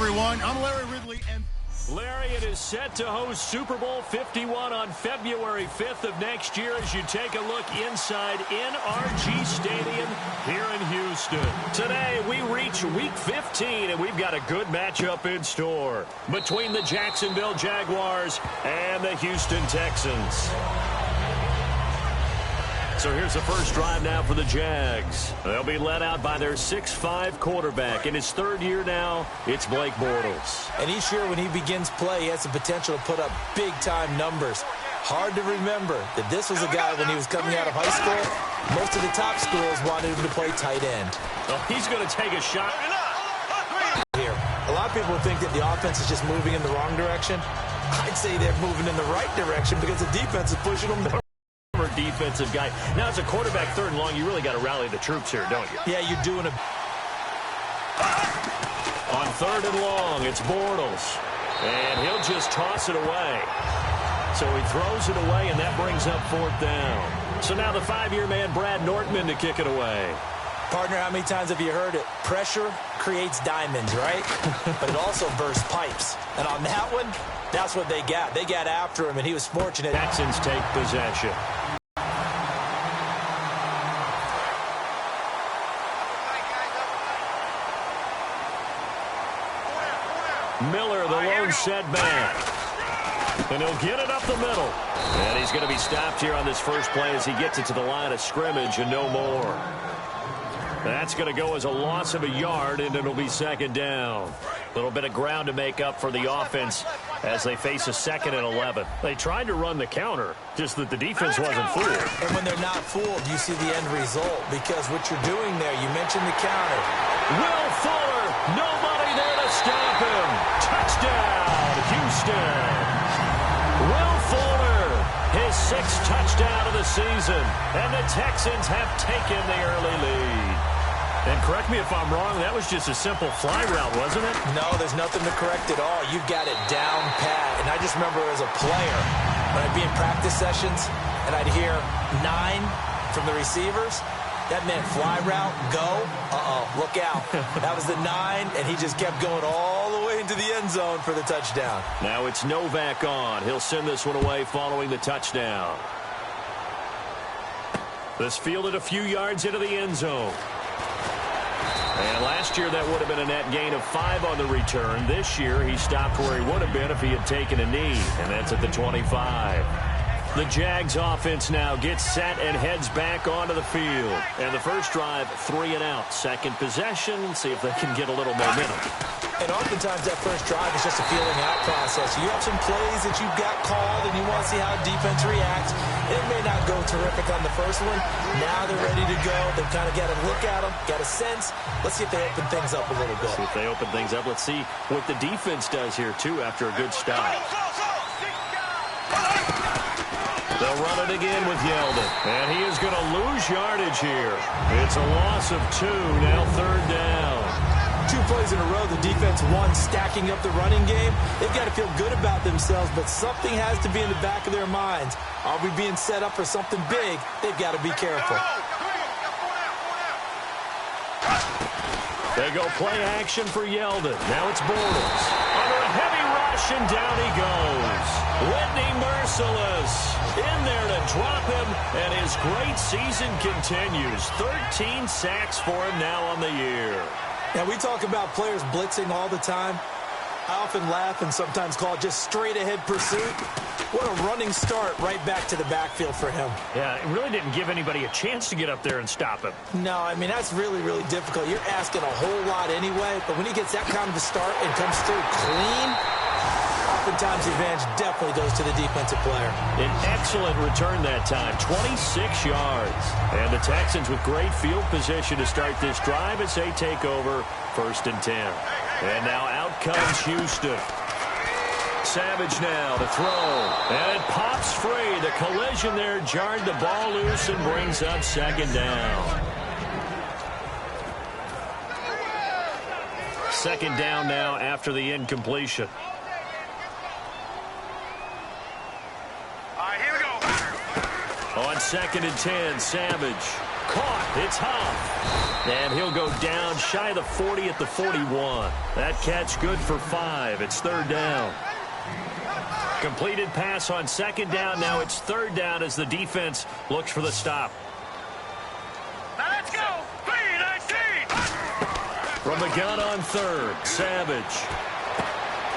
everyone. I'm Larry Ridley, and Larry, it is set to host Super Bowl 51 on February 5th of next year as you take a look inside NRG Stadium here in Houston. Today, we reach Week 15, and we've got a good matchup in store between the Jacksonville Jaguars and the Houston Texans. So here's the first drive now for the Jags. They'll be led out by their 6'5" quarterback. In his third year now, it's Blake Bortles. And each year when he begins play, he has the potential to put up big-time numbers. Hard to remember that this was a guy when he was coming out of high school. Most of the top schools wanted him to play tight end. Well, he's going to take a shot. Here, a lot of people think that the offense is just moving in the wrong direction. I'd say they're moving in the right direction because the defense is pushing them the defensive guy. Now, as a quarterback, third and long, you really got to rally the troops here, don't you? Yeah, you're doing a... On third and long, it's Bortles. And he'll just toss it away. So he throws it away, and that brings up fourth down. So now the 5-year man, Brad Nortman, to kick it away. Partner, how many times have you heard it? Pressure creates diamonds, right? But it also bursts pipes. And on that one, that's what they got. They got after him, and he was fortunate. Texans take possession. Miller, the lone setback. And he'll get it up the middle. And he's going to be stopped here on this first play as he gets it to the line of scrimmage and no more. That's going to go as a loss of a yard, and it'll be second down. A little bit of ground to make up for the offense as they face a 2nd and 11. They tried to run the counter, just that the defense wasn't fooled. And when they're not fooled, you see the end result, because what you're doing there, you mentioned the counter. Will Fuller, nobody there to stop him. Touchdown, Houston. Will Fuller, his 6th touchdown of the season, and the Texans have taken the early lead. And correct me if I'm wrong, that was just a simple fly route, wasn't it? No, there's nothing to correct at all. You've got it down pat. And I just remember as a player, when I'd be in practice sessions, and I'd hear 9 from the receivers, that meant fly route, go, look out. That was the 9, and he just kept going all the way into the end zone for the touchdown. Now it's Novak on. He'll send this one away following the touchdown. This fielded a few yards into the end zone. And last year, that would have been a net gain of 5 on the return. This year, he stopped where he would have been if he had taken a knee, and that's at the 25. The Jags offense now gets set and heads back onto the field. And the first drive, 3 and out. Second possession, see if they can get a little momentum. And oftentimes that first drive is just a feeling out process. You have some plays that you've got called, and you want to see how defense reacts. It may not go terrific on the first one. Now they're ready to go. They've kind of got to look at them, got a sense. Let's see if they open things up a little bit. See if they open things up. Let's see what the defense does here, too, after a good start. They'll run it again with Yeldon. And he is going to lose yardage here. It's a loss of 2, now third down. 2 plays in a row, the defense won, stacking up the running game. They've got to feel good about themselves, but something has to be in the back of their minds. Are we being set up for something big? They've got to be careful. They go play action for Yeldon. Now it's Bortles. Under a heavy rush, and down he goes. Whitney Merciless in there to drop him, and his great season continues. 13 sacks for him now on the year. Now, we talk about players blitzing all the time. I often laugh and sometimes call it just straight-ahead pursuit. What a running start right back to the backfield for him. Yeah, it really didn't give anybody a chance to get up there and stop him. No, I mean, that's really, really difficult. You're asking a whole lot anyway, but when he gets that kind of a start and comes through clean, oftentimes the advantage definitely goes to the defensive player. An excellent return that time, 26 yards. And the Texans with great field position to start this drive as they take over 1st and 10. And now out comes Houston. Savage now to throw. And it pops free. The collision there jarred the ball loose and brings up 2nd down. 2nd down now after the incompletion. On 2nd and 10. Savage. Caught. It's Huff. And he'll go down shy of the 40 at the 41. That catch good for 5. It's 3rd down. Completed pass on 2nd down. Now it's 3rd down as the defense looks for the stop. Now let's go. 3-19. From the gun on 3rd. Savage.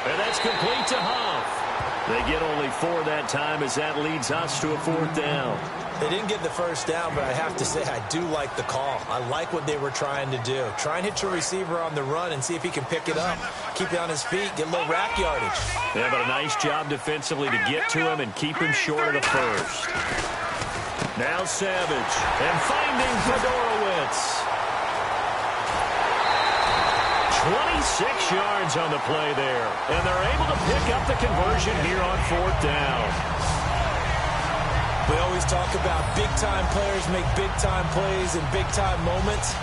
And that's complete to Huff. They get only 4 that time as that leads us to a 4th down. They didn't get the 1st down, but I have to say I do like the call. I like what they were trying to do. Try and hit your receiver on the run and see if he can pick it up. Keep it on his feet, get a little rack yardage. Yeah, but a nice job defensively to get to him and keep him short of the 1st. Now Savage. And finding Fedorowicz. 26 yards on the play there. And they're able to pick up the conversion here on 4th down. We always talk about big-time players make big-time plays in big-time moments.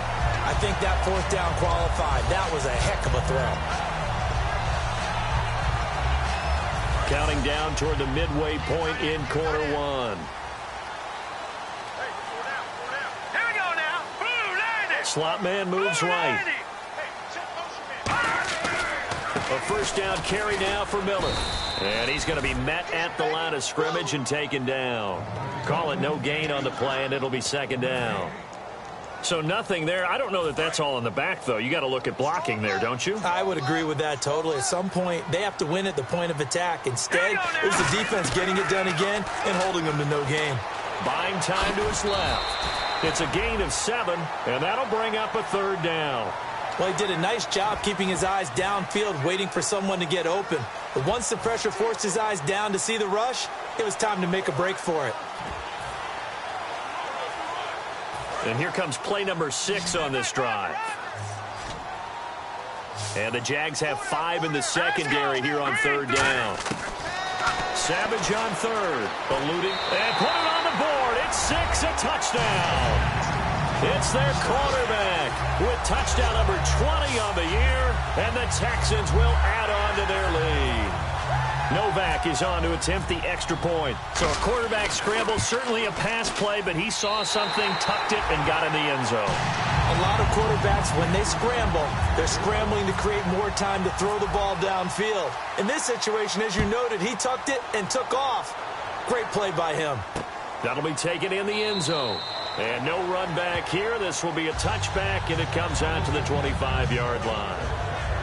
I think that 4th down qualified. That was a heck of a throw. Counting down toward the midway point in quarter 1. Here we go now. Blue landed. Slot man moves right. A 1st down carry now for Miller. And he's going to be met at the line of scrimmage and taken down. Call it no gain on the play, and it'll be 2nd down. So nothing there. I don't know that that's all in the back, though. You got to look at blocking there, don't you? I would agree with that totally. At some point, they have to win at the point of attack. Instead, it was the defense getting it done again and holding them to no gain. Buying time to his left. It's a gain of 7, and that'll bring up a 3rd down. Well, he did a nice job keeping his eyes downfield, waiting for someone to get open. But once the pressure forced his eyes down to see the rush, it was time to make a break for it. And here comes play number 6 on this drive. And the Jags have 5 in the secondary here on 3rd down. Savage on 3rd. Eluding. And put it on the board. It's 6, a touchdown. It's their quarterback with touchdown number 20 on the year, and the Texans will add on to their lead. Novak is on to attempt the extra point. So a quarterback scramble, certainly a pass play, but he saw something, tucked it, and got in the end zone. A lot of quarterbacks, when they scramble, they're scrambling to create more time to throw the ball downfield. In this situation, as you noted, he tucked it and took off. Great play by him. That'll be taken in the end zone. And no run back here. This will be a touchback, and it comes out to the 25-yard line.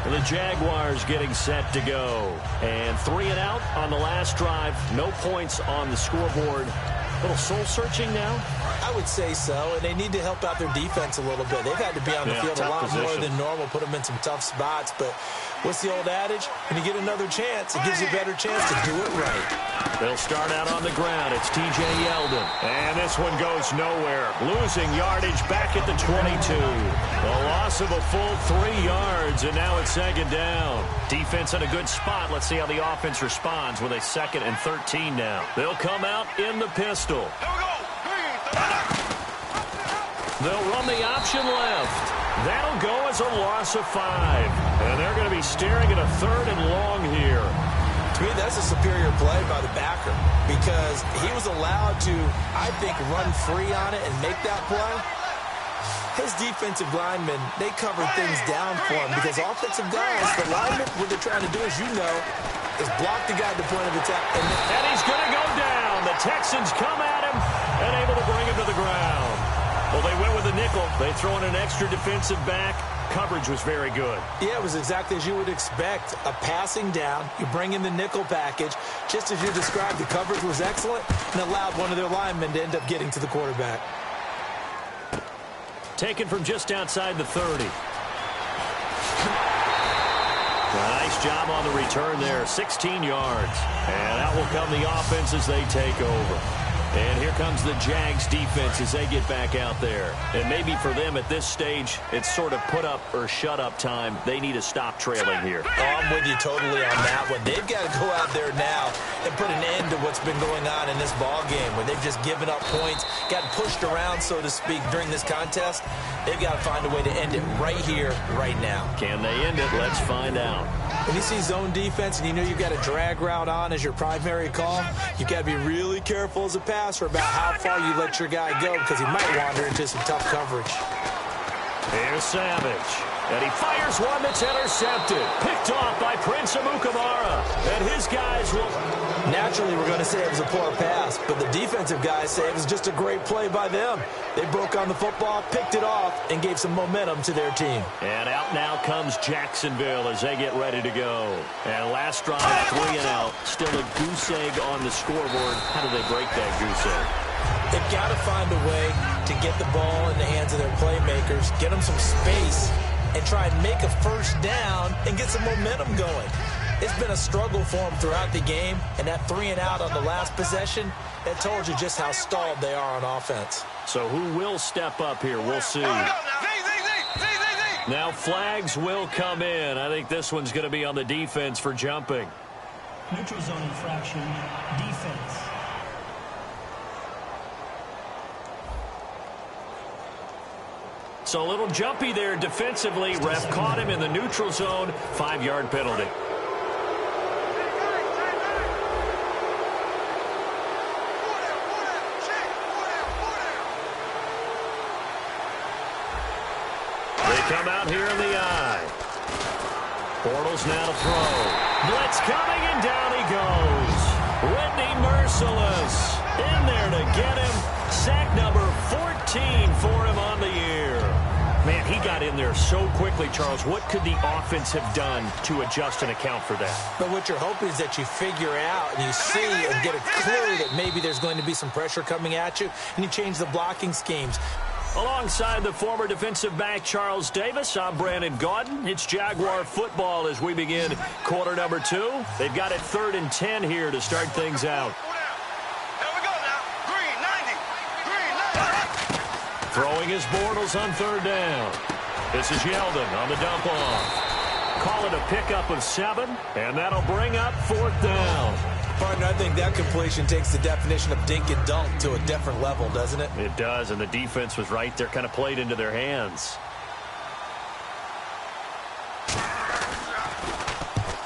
The Jaguars getting set to go. And 3 and out on the last drive. No points on the scoreboard. A little soul-searching now? I would say so, and they need to help out their defense a little bit. They've had to be on the field a lot more than normal, put them in some tough spots. But what's the old adage? When you get another chance, it gives you a better chance to do it right. They'll start out on the ground. It's T.J. Yeldon. And this one goes nowhere. Losing yardage back at the 22. A loss of a full 3 yards, and now it's 2nd down. Defense in a good spot. Let's see how the offense responds with a 2nd and 13 now. They'll come out in the pistol. They'll run the option left. That'll go as a loss of 5. And they're going to be staring at a 3rd and long here. To me, that's a superior play by the backer because he was allowed to, I think, run free on it and make that play. His defensive linemen, they covered things down for him because offensive guys, the linemen, what they're trying to do, as you know, is block the guy at the point of attack. And he's going to go down. The Texans come at him and able to bring him to the ground. Well, they went with a nickel. They throw in an extra defensive back. Coverage was very good. Yeah, it was exactly as you would expect. A passing down, you bring in the nickel package. Just as you described, the coverage was excellent and allowed one of their linemen to end up getting to the quarterback. Taken from just outside the 30. Nice job on the return there. 16 yards. And out will come the offense as they take over. And here comes the Jags defense as they get back out there. And maybe for them at this stage, it's sort of put up or shut up time. They need to stop trailing here. Oh, I'm with you totally on that one. They've got to go out there now and put an end to what's been going on in this ball game where they've just given up points, gotten pushed around, so to speak, during this contest. They've got to find a way to end it right here, right now. Can they end it? Let's find out. When you see zone defense and you know you've got a drag route on as your primary call, you've got to be really careful as a passer about how far you let your guy go because he might wander into some tough coverage. Here's Savage. And he fires one that's intercepted. Picked off by Prince Amukamara. And his guys will... Naturally, we're going to say it was a poor pass, but the defensive guys say it was just a great play by them. They broke on the football, picked it off, and gave some momentum to their team. And out now comes Jacksonville as they get ready to go. And last drive, 3 and out. Still a goose egg on the scoreboard. How do they break that goose egg? They've got to find a way to get the ball in the hands of their playmakers, get them some space, and try and make a first down and get some momentum going. It's been a struggle for them throughout the game, and that 3 and out on the last possession, that told you just how stalled they are on offense. So who will step up here? We'll see. Now flags will come in. I think this one's going to be on the defense for jumping. Neutral zone infraction, defense. So a little jumpy there defensively. Ref caught him in the neutral zone. 5-yard penalty. They come out here in the eye. Bortles now to throw. Blitz coming, and down he goes. Whitney Merciless in there to get him. Sack number 14 for him on the year. Man, he got in there so quickly, Charles. What could the offense have done to adjust and account for that? But what you're hoping is that you figure out and you see and get a clue that maybe there's going to be some pressure coming at you, and you change the blocking schemes. Alongside the former defensive back Charles Davis, I'm Brandon Gaudin. It's Jaguar football as we begin quarter number 2. They've got it 3rd and 10 here to start things out. Throwing his Bortles on 3rd down. This is Yeldon on the dump off. Call it a pickup of 7, and that'll bring up 4th down. Partner, I think that completion takes the definition of dink and dunk to a different level, doesn't it? It does, and the defense was right there, kind of played into their hands.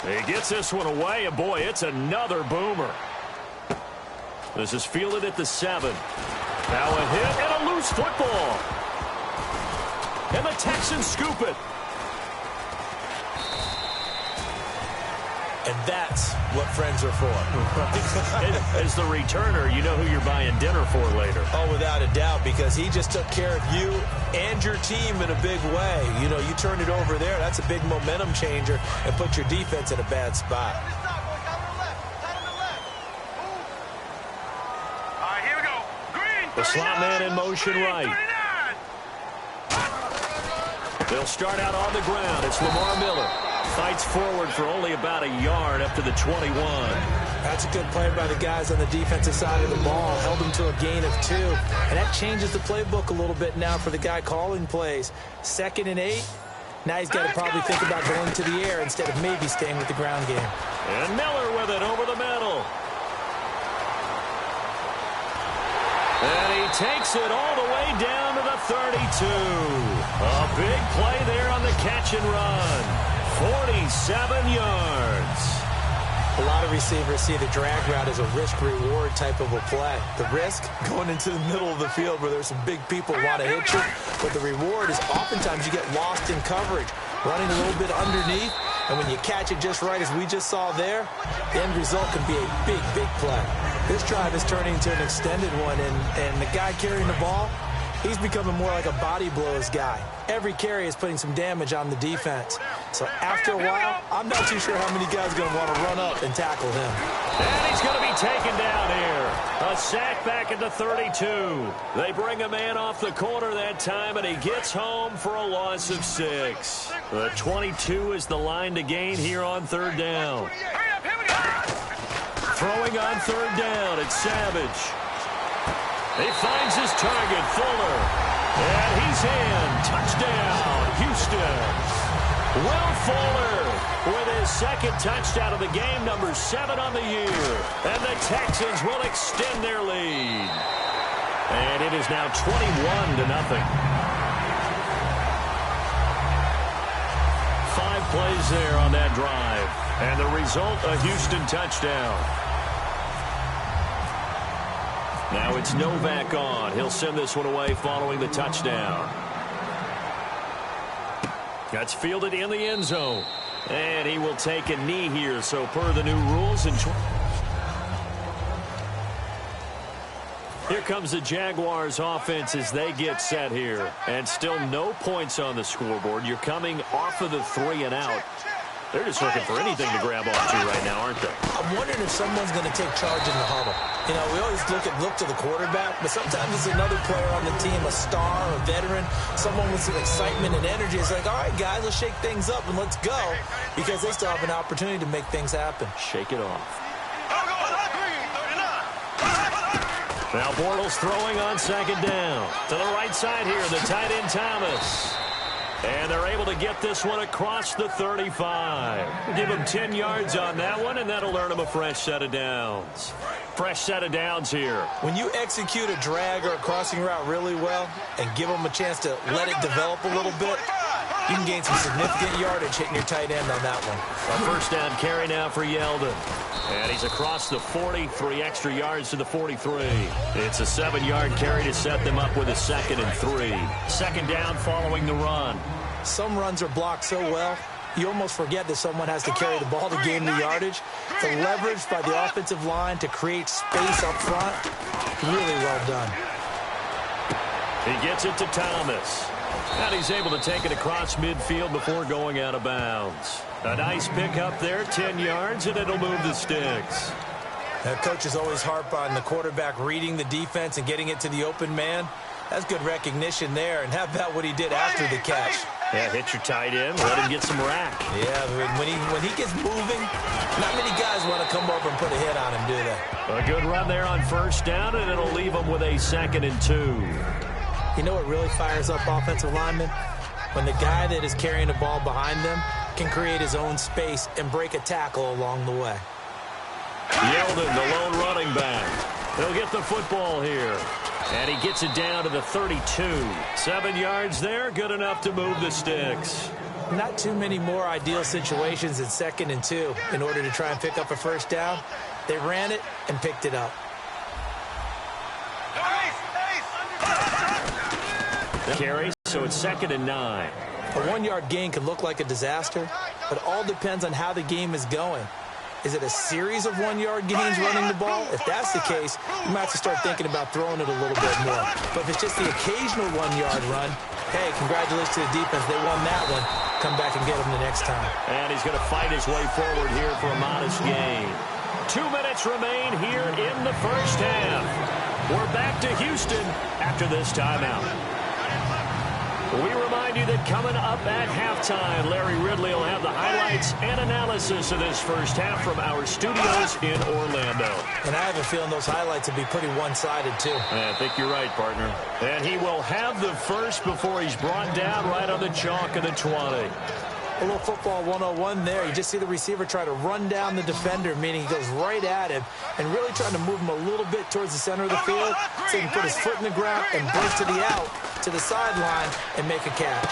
He gets this one away, and boy, it's another boomer. This is fielded at the 7. Now a hit and a loose football. And the Texans scoop it. And that's what friends are for. As the returner, you know who you're buying dinner for later. Oh, without a doubt, because he just took care of you and your team in a big way. You know, you turned it over there. That's a big momentum changer and put your defense in a bad spot. The slot man in motion right. They'll start out on the ground. It's Lamar Miller. Fights forward for only about a yard up to the 21. That's a good play by the guys on the defensive side of the ball. Held them to a gain of 2. And that changes the playbook a little bit now for the guy calling plays. 2nd and 8. Now he's got to probably think about going to the air instead of maybe staying with the ground game. And Miller with it over the middle. And he takes it all the way down to the 32. A big play there on the catch and run. 47 yards. A lot of receivers see the drag route as a risk-reward type of a play. The risk, going into the middle of the field where there's some big people who want to hit you. But the reward is oftentimes you get lost in coverage, running a little bit underneath. And when you catch it just right, as we just saw there, the end result can be a big, big play. This drive is turning into an extended one, and the guy carrying the ball, he's becoming more like a body blows guy. Every carry is putting some damage on the defense. So after a while, I'm not too sure how many guys are going to want to run up and tackle him. And he's going to be taken down here. A sack back at the 32. They bring a man off the corner that time, and he gets home for a loss of 6. The 22 is the line to gain here on 3rd down. Throwing on 3rd down, it's Savage. He finds his target, Fuller. And he's in. Touchdown, Houston. Will Fuller with his 2nd touchdown of the game, number 7 on the year. And the Texans will extend their lead. And it is now 21-0. 5 plays there on that drive. And the result, a Houston touchdown. Now it's Novak on. He'll send this one away following the touchdown. That's fielded in the end zone. And he will take a knee here. So per the new rules, here comes the Jaguars offense as they get set here. And still no points on the scoreboard. You're coming off of the 3 and out. They're just looking for anything to grab onto right now, aren't they? I'm wondering if someone's going to take charge in the huddle. You know, we always look to the quarterback, but sometimes it's another player on the team, a star, a veteran, someone with some excitement and energy. It's like, all right, guys, let's shake things up and let's go, because they still have an opportunity to make things happen. Shake it off. Now Bortles throwing on second down. To the right side here, the tight end Thomas. And they're able to get this one across the 35. Give him 10 yards on that one, and that'll earn him a fresh set of downs. Fresh set of downs here. When you execute a drag or a crossing route really well and give them a chance to let it develop a little bit, you can gain some significant yardage hitting your tight end on that one. A first down carry now for Yeldon. And he's across the 40, 3 extra yards to the 43. It's a 7-yard carry to set them up with a 2nd and 3. Second down following the run. Some runs are blocked so well, you almost forget that someone has to carry the ball to gain the yardage. The leverage by the offensive line to create space up front, really well done. He gets it to Thomas. And he's able to take it across midfield before going out of bounds. A nice pick up there, 10 yards, and it'll move the sticks. Coaches always harp on the quarterback reading the defense and getting it to the open man. That's good recognition there. And how about what he did after the catch? Yeah, hit your tight end, let him get some rack. Yeah, when he gets moving, not many guys want to come over and put a hit on him, do they? A good run there on first down, and it'll leave him with a 2nd and 2. You know what really fires up offensive linemen? When the guy that is carrying the ball behind them can create his own space and break a tackle along the way. Yeldon, the lone running back. He'll get the football here. And he gets it down to the 32. 7 yards there, good enough to move the sticks. Not too many more ideal situations in 2nd and 2 in order to try and pick up a first down. They ran it and picked it up. Carry, so it's 2nd and 9. A 1-yard gain can look like a disaster, but all depends on how the game is going. Is it a series of 1-yard gains running the ball? If that's the case, you might have to start thinking about throwing it a little bit more. But if it's just the occasional 1-yard run, hey, congratulations to the defense. They won that one. Come back and get them the next time. And he's going to fight his way forward here for a modest gain. 2 minutes remain here in the first half. We're back to Houston after this timeout. We remind you that coming up at halftime, Larry Ridley will have the highlights and analysis of this first half from our studios in Orlando. And I have a feeling those highlights will be pretty one-sided, too. I think you're right, partner. And he will have the first before he's brought down right on the chalk of the 20. A little football 101 there. You just see the receiver try to run down the defender, meaning he goes right at him and really trying to move him a little bit towards the center of the field so he can put his foot in the ground and burst to the out, to the sideline, and make a catch.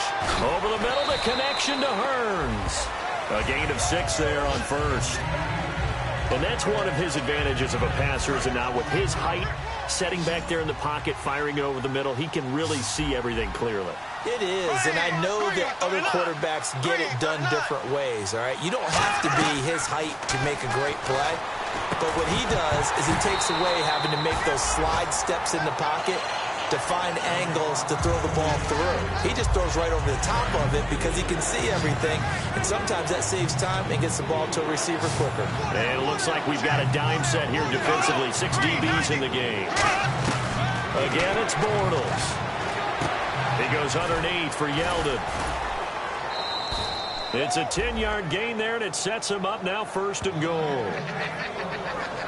Over the middle, the connection to Hearns. A gain of 6 there on first. And that's one of his advantages of a passer, is it not? With his height, setting back there in the pocket, firing it over the middle, he can really see everything clearly. It is, and I know that other quarterbacks get it done different ways, all right? You don't have to be his height to make a great play, but what he does is he takes away having to make those slide steps in the pocket to find angles to throw the ball through. He just throws right over the top of it because he can see everything, and sometimes that saves time and gets the ball to a receiver quicker. And it looks like we've got a dime set here defensively. 6 DBs in the game. Again, it's Bortles. He goes underneath for Yeldon. It's a 10-yard gain there, and it sets him up now 1st and goal.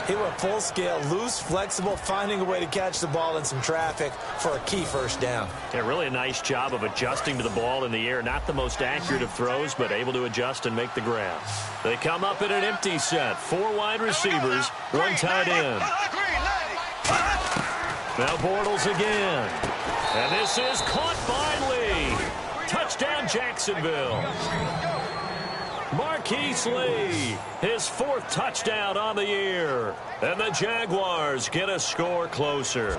He went full scale, loose, flexible, finding a way to catch the ball in some traffic for a key first down. Yeah, really a nice job of adjusting to the ball in the air. Not the most accurate of throws, but able to adjust and make the grab. They come up in an empty set. 4 wide receivers, 1 tight end. Now Bortles again. And this is caught by Lee. Touchdown, Jacksonville. Mark Marquise Lee, his 4th touchdown on the year. And the Jaguars get a score closer.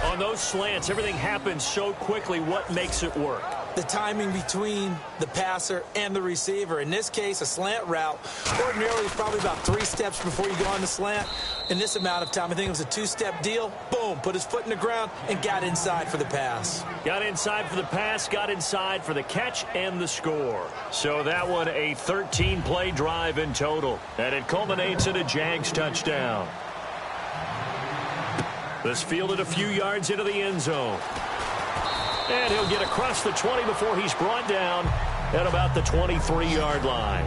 On those slants, everything happens so quickly. What makes it work? The timing between the passer and the receiver. In this case, a slant route ordinarily is probably about 3 steps before you go on the slant. In this amount of time, I think it was a 2-step deal. Boom, put his foot in the ground and got inside for the pass. Got inside for the pass, got inside for the catch and the score. So that one a 13-play drive in total. And it culminates in a Jags touchdown. This fielded a few yards into the end zone. And he'll get across the 20 before he's brought down at about the 23-yard line.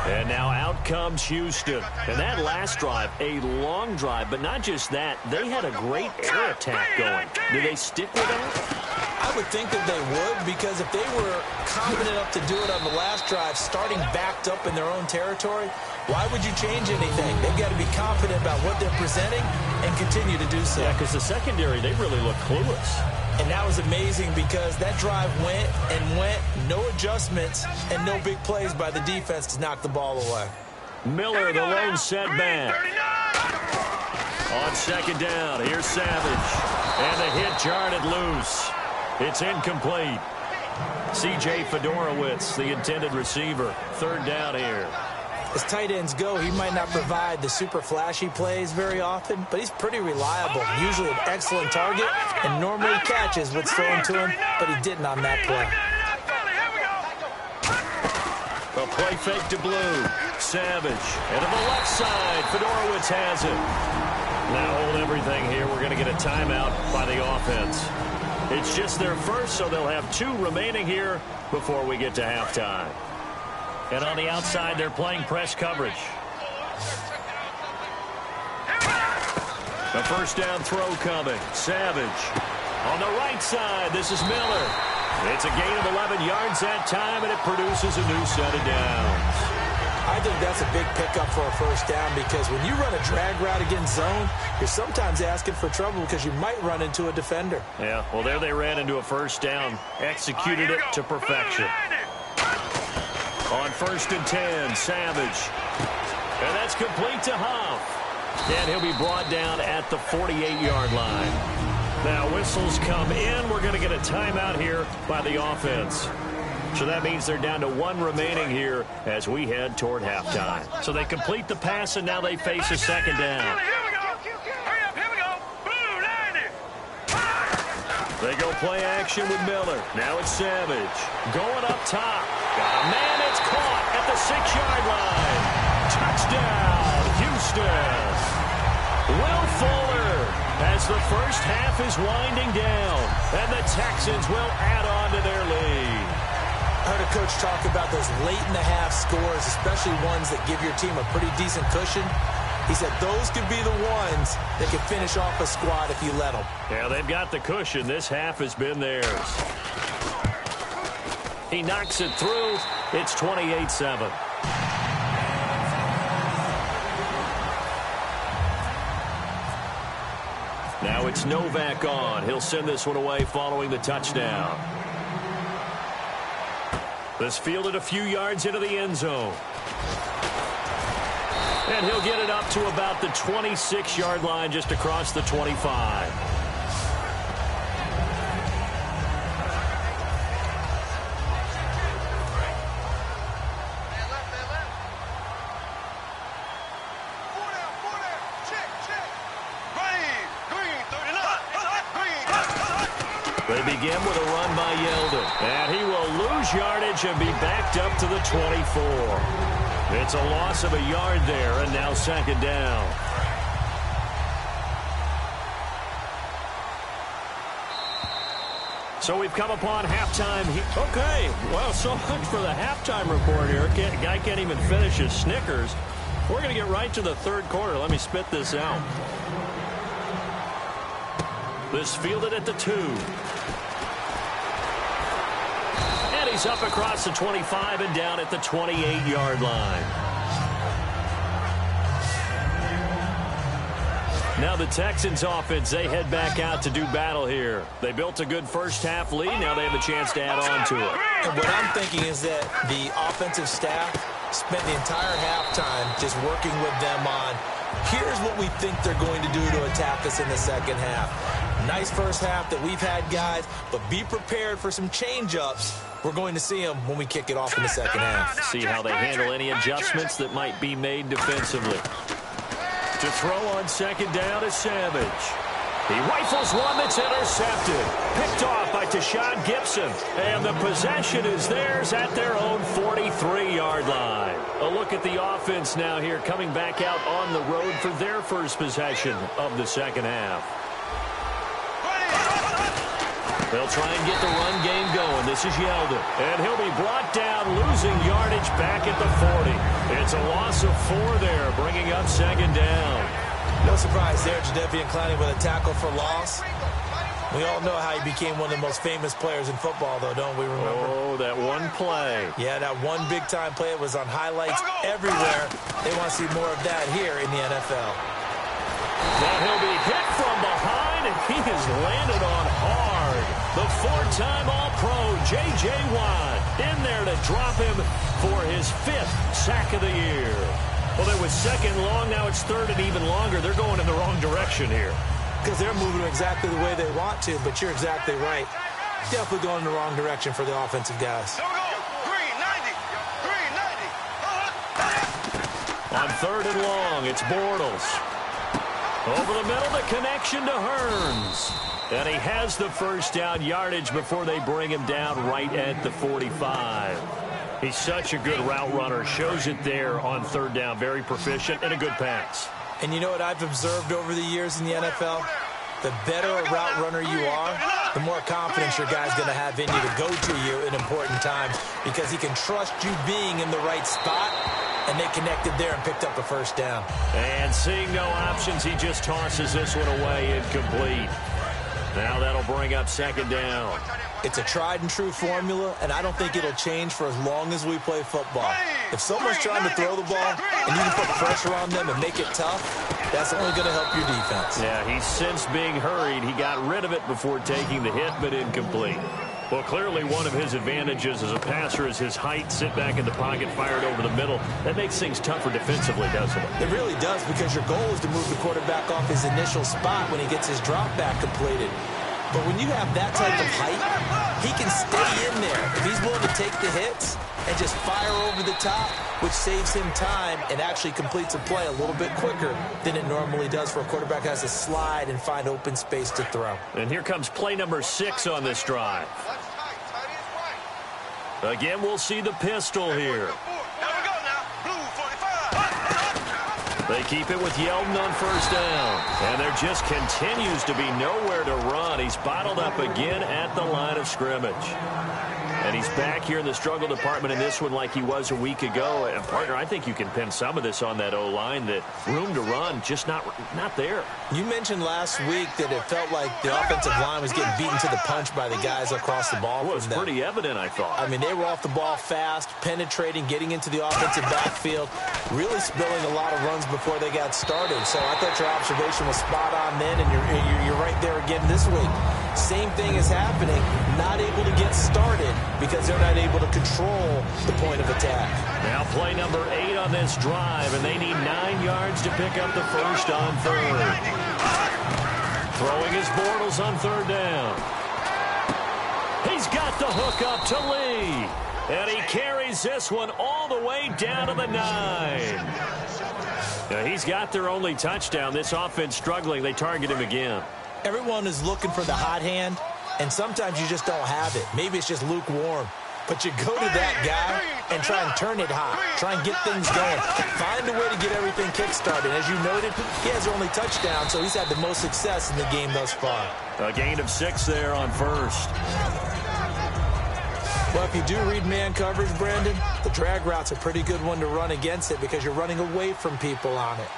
And now out comes Houston. And that last drive, a long drive, but not just that. They had a great air attack going. Do they stick with that? I would think that they would, because if they were confident enough to do it on the last drive, starting backed up in their own territory, why would you change anything? They've got to be confident about what they're presenting and continue to do so. Yeah, because the secondary, they really look clueless. And that was amazing because that drive went and went, no adjustments, and no big plays by the defense to knock the ball away. Miller, the lone setback. On second down, here's Savage. And the hit jarred it loose. It's incomplete. C.J. Fedorowicz, the intended receiver. 3rd down here. As tight ends go, he might not provide the super flashy plays very often, but he's pretty reliable. Usually an excellent target, and normally catches what's thrown to him, but he didn't on that play. A play fake to Blue. Savage. And to the left side, Fedorowicz has it. Now hold everything here. We're going to get a timeout by the offense. It's just their first, so they'll have 2 remaining here before we get to halftime. And on the outside, they're playing press coverage. A first down throw coming. Savage. On the right side, this is Miller. It's a gain of 11 yards that time, and it produces a new set of downs. I think that's a big pickup for a first down, because when you run a drag route against zone, you're sometimes asking for trouble because you might run into a defender. Yeah, well, there they ran into a first down. Executed it to perfection. On 1st and 10, Savage. And that's complete to Huff. And he'll be brought down at the 48-yard line. Now whistles come in. We're going to get a timeout here by the offense. So that means they're down to 1 remaining here as we head toward halftime. So they complete the pass, and now they face a second down. They go play action with Miller. Now it's Savage. Going up top. Got a man. It's caught at the 6-yard line. Touchdown, Houston. Will Fuller as the first half is winding down. And the Texans will add on to their lead. I heard a coach talk about those late-in-the-half scores, especially ones that give your team a pretty decent cushion. He said those could be the ones that can finish off a squad if you let them. Yeah, they've got the cushion. This half has been theirs. He knocks it through. It's 28-7. Now it's Novak on. He'll send this one away following the touchdown. This fielded a few yards into the end zone. And he'll get it up to about the 26-yard line, just across the 25. They begin with a run by Yeldon. And he will lose yardage and be backed up to the 24. It's a loss of a yard there, and now second down. So we've come upon halftime. Okay, well, so much for the halftime report here. Guy can't even finish his Snickers. We're going to get right to the third quarter. Let me spit this out. This fielded at the 2. And he's up across the 25 and down at the 28-yard line. Now the Texans offense, they head back out to do battle here. They built a good first-half lead. Now they have a chance to add on to it. And what I'm thinking is that the offensive staff spent the entire halftime just working with them on, here's what we think they're going to do to attack us in the second half. Nice first half that we've had, guys, but be prepared for some change-ups. We're going to see them when we kick it off in the second half. See how they handle any adjustments that might be made defensively. To throw on second down is Savage. He rifles one that's intercepted. Picked off by Tashawn Gibson. And the possession is theirs at their own 43-yard line. A look at the offense now here, coming back out on the road for their first possession of the second half. They'll try and get the run game going. This is Yeldon. And he'll be brought down, losing yardage back at the 40. It's a loss of 4 there, bringing up second down. No surprise there, Jadeveon Clowney with a tackle for loss. We all know how he became one of the most famous players in football, though, don't we remember? Oh, that one play. Yeah, that one big-time play. It was on highlights everywhere. They want to see more of that here in the NFL. Now he'll be hit from behind, and he has landed on hard. The 4-time All-Pro, J.J. Watt, in there to drop him for his 5th sack of the year. Well, it was second long. Now it's third and even longer. They're going in the wrong direction here. Because they're moving exactly the way they want to, but you're exactly right. Definitely going in the wrong direction for the offensive guys. On third and long, it's Bortles. Over the middle, the connection to Hearns. And he has the first down yardage before they bring him down right at the 45. He's such a good route runner. Shows it there on third down. Very proficient and a good pass. And you know what I've observed over the years in the NFL? The better a route runner you are, the more confidence your guy's going to have in you to go to you in important times, because he can trust you being in the right spot, and they connected there and picked up a first down. And seeing no options, he just tosses this one away, incomplete. Now that'll bring up second down. It's a tried-and-true formula, and I don't think it'll change for as long as we play football. If someone's trying to throw the ball and you can put pressure on them and make it tough, that's only going to help your defense. Yeah, he's since being hurried. He got rid of it before taking the hit, but incomplete. Well, clearly one of his advantages as a passer is his height. Sit back in the pocket, fired over the middle. That makes things tougher defensively, doesn't it? It really does, because your goal is to move the quarterback off his initial spot when he gets his drop back completed. But when you have that type of height, he can stay in there. If he's willing to take the hits and just fire over the top, which saves him time and actually completes a play a little bit quicker than it normally does for a quarterback who has to slide and find open space to throw. And here comes play number 6 on this drive. Again, we'll see the pistol here. They keep it with Yeldon on first down. And there just continues to be nowhere to run. He's bottled up again at the line of scrimmage. And he's back here in the struggle department in this one like he was a week ago. And, partner, I think you can pin some of this on that O-line, that room to run just not there. You mentioned last week that it felt like the offensive line was getting beaten to the punch by the guys across the ball. Well, it was pretty evident, I thought. I mean, they were off the ball fast, penetrating, getting into the offensive backfield, really spilling a lot of runs before they got started. So I thought your observation was spot on then, and you're right there again this week. Same thing is happening, not able to get started because they're not able to control the point of attack. Now play number 8 on this drive, and they need 9 yards to pick up the first on third. Throwing his Bortles on third down. He's got the hook up to Lee. And he carries this one all the way down to the 9. Now he's got their only touchdown. This offense struggling. They target him again. Everyone is looking for the hot hand, and sometimes you just don't have it. Maybe it's just lukewarm. But you go to that guy and try and turn it hot. Try and get things going. Find a way to get everything kick-started. As you noted, he has their only touchdown, so he's had the most success in the game thus far. A gain of 6 there on first. Well, if you do read man coverage, Brandon, the drag route's a pretty good one to run against it because you're running away from people on it.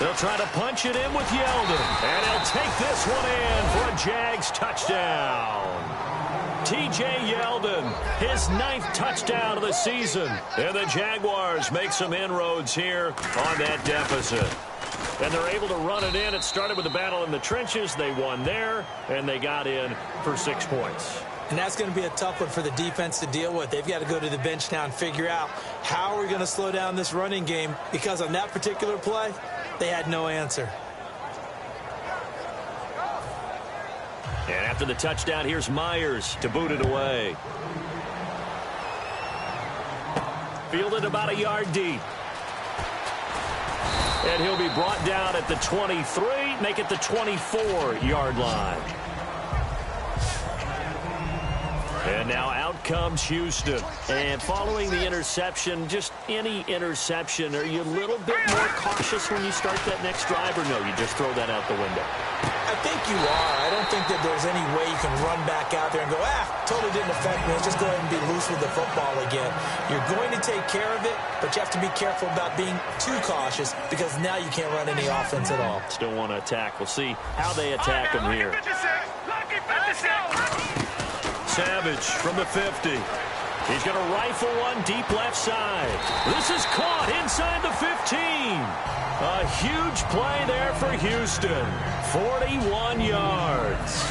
They'll try to punch it in with Yeldon. And he'll take this one in for a Jags touchdown. T.J. Yeldon, his 9th touchdown of the season. And the Jaguars make some inroads here on that deficit. And they're able to run it in. It started with a battle in the trenches. They won there, and they got in for 6 points. And that's going to be a tough one for the defense to deal with. They've got to go to the bench now and figure out how are we going to slow down this running game, because on that particular play, they had no answer. And after the touchdown, here's Myers to boot it away. Fielded about a yard deep. And he'll be brought down at the 23, make it the 24-yard line. And now out comes Houston. And following the interception, just any interception, are you a little bit more cautious when you start that next drive, or no, you just throw that out the window? I think you are. I don't think that there's any way you can run back out there and go, totally didn't affect me. Let's just go ahead and be loose with the football again. You're going to take care of it, but you have to be careful about being too cautious, because now you can't run any offense at all. Still want to attack. We'll see how they attack him here. Lucky 56. Savage from the 50. He's going to rifle one deep left side. This is caught inside the 15. A huge play there for Houston. 41 yards.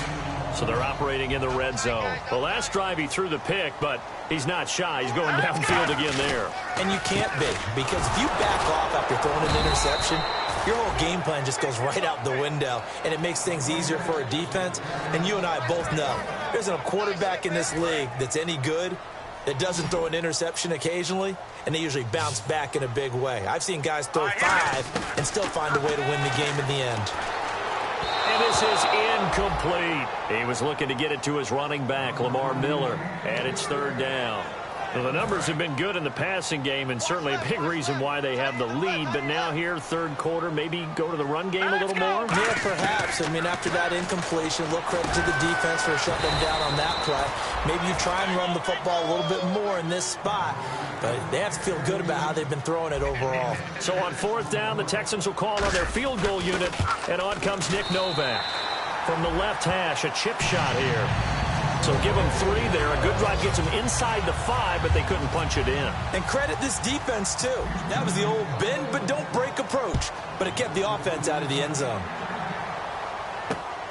So they're operating in the red zone. The last drive he threw the pick, but he's not shy. He's going downfield again there. And you can't be, because if you back off after throwing an interception, your whole game plan just goes right out the window, and it makes things easier for a defense. And you and I both know there's a quarterback in this league that's any good that doesn't throw an interception occasionally, and they usually bounce back in a big way. I've seen guys throw 5 and still find a way to win the game in the end. And this is incomplete. He was looking to get it to his running back, Lamar Miller, and it's 3rd down. Well, the numbers have been good in the passing game, and certainly a big reason why they have the lead. But now here, 3rd quarter, maybe go to the run game a little more? Yeah, perhaps. I mean, after that incompletion, a little credit to the defense for shutting them down on that play. Maybe you try and run the football a little bit more in this spot. But they have to feel good about how they've been throwing it overall. So on 4th down, the Texans will call on their field goal unit, and on comes Nick Novak. From the left hash, a chip shot here. So give them 3 there. A good drive gets them inside the 5, but they couldn't punch it in. And credit this defense, too. That was the old bend but don't break approach. But it kept the offense out of the end zone.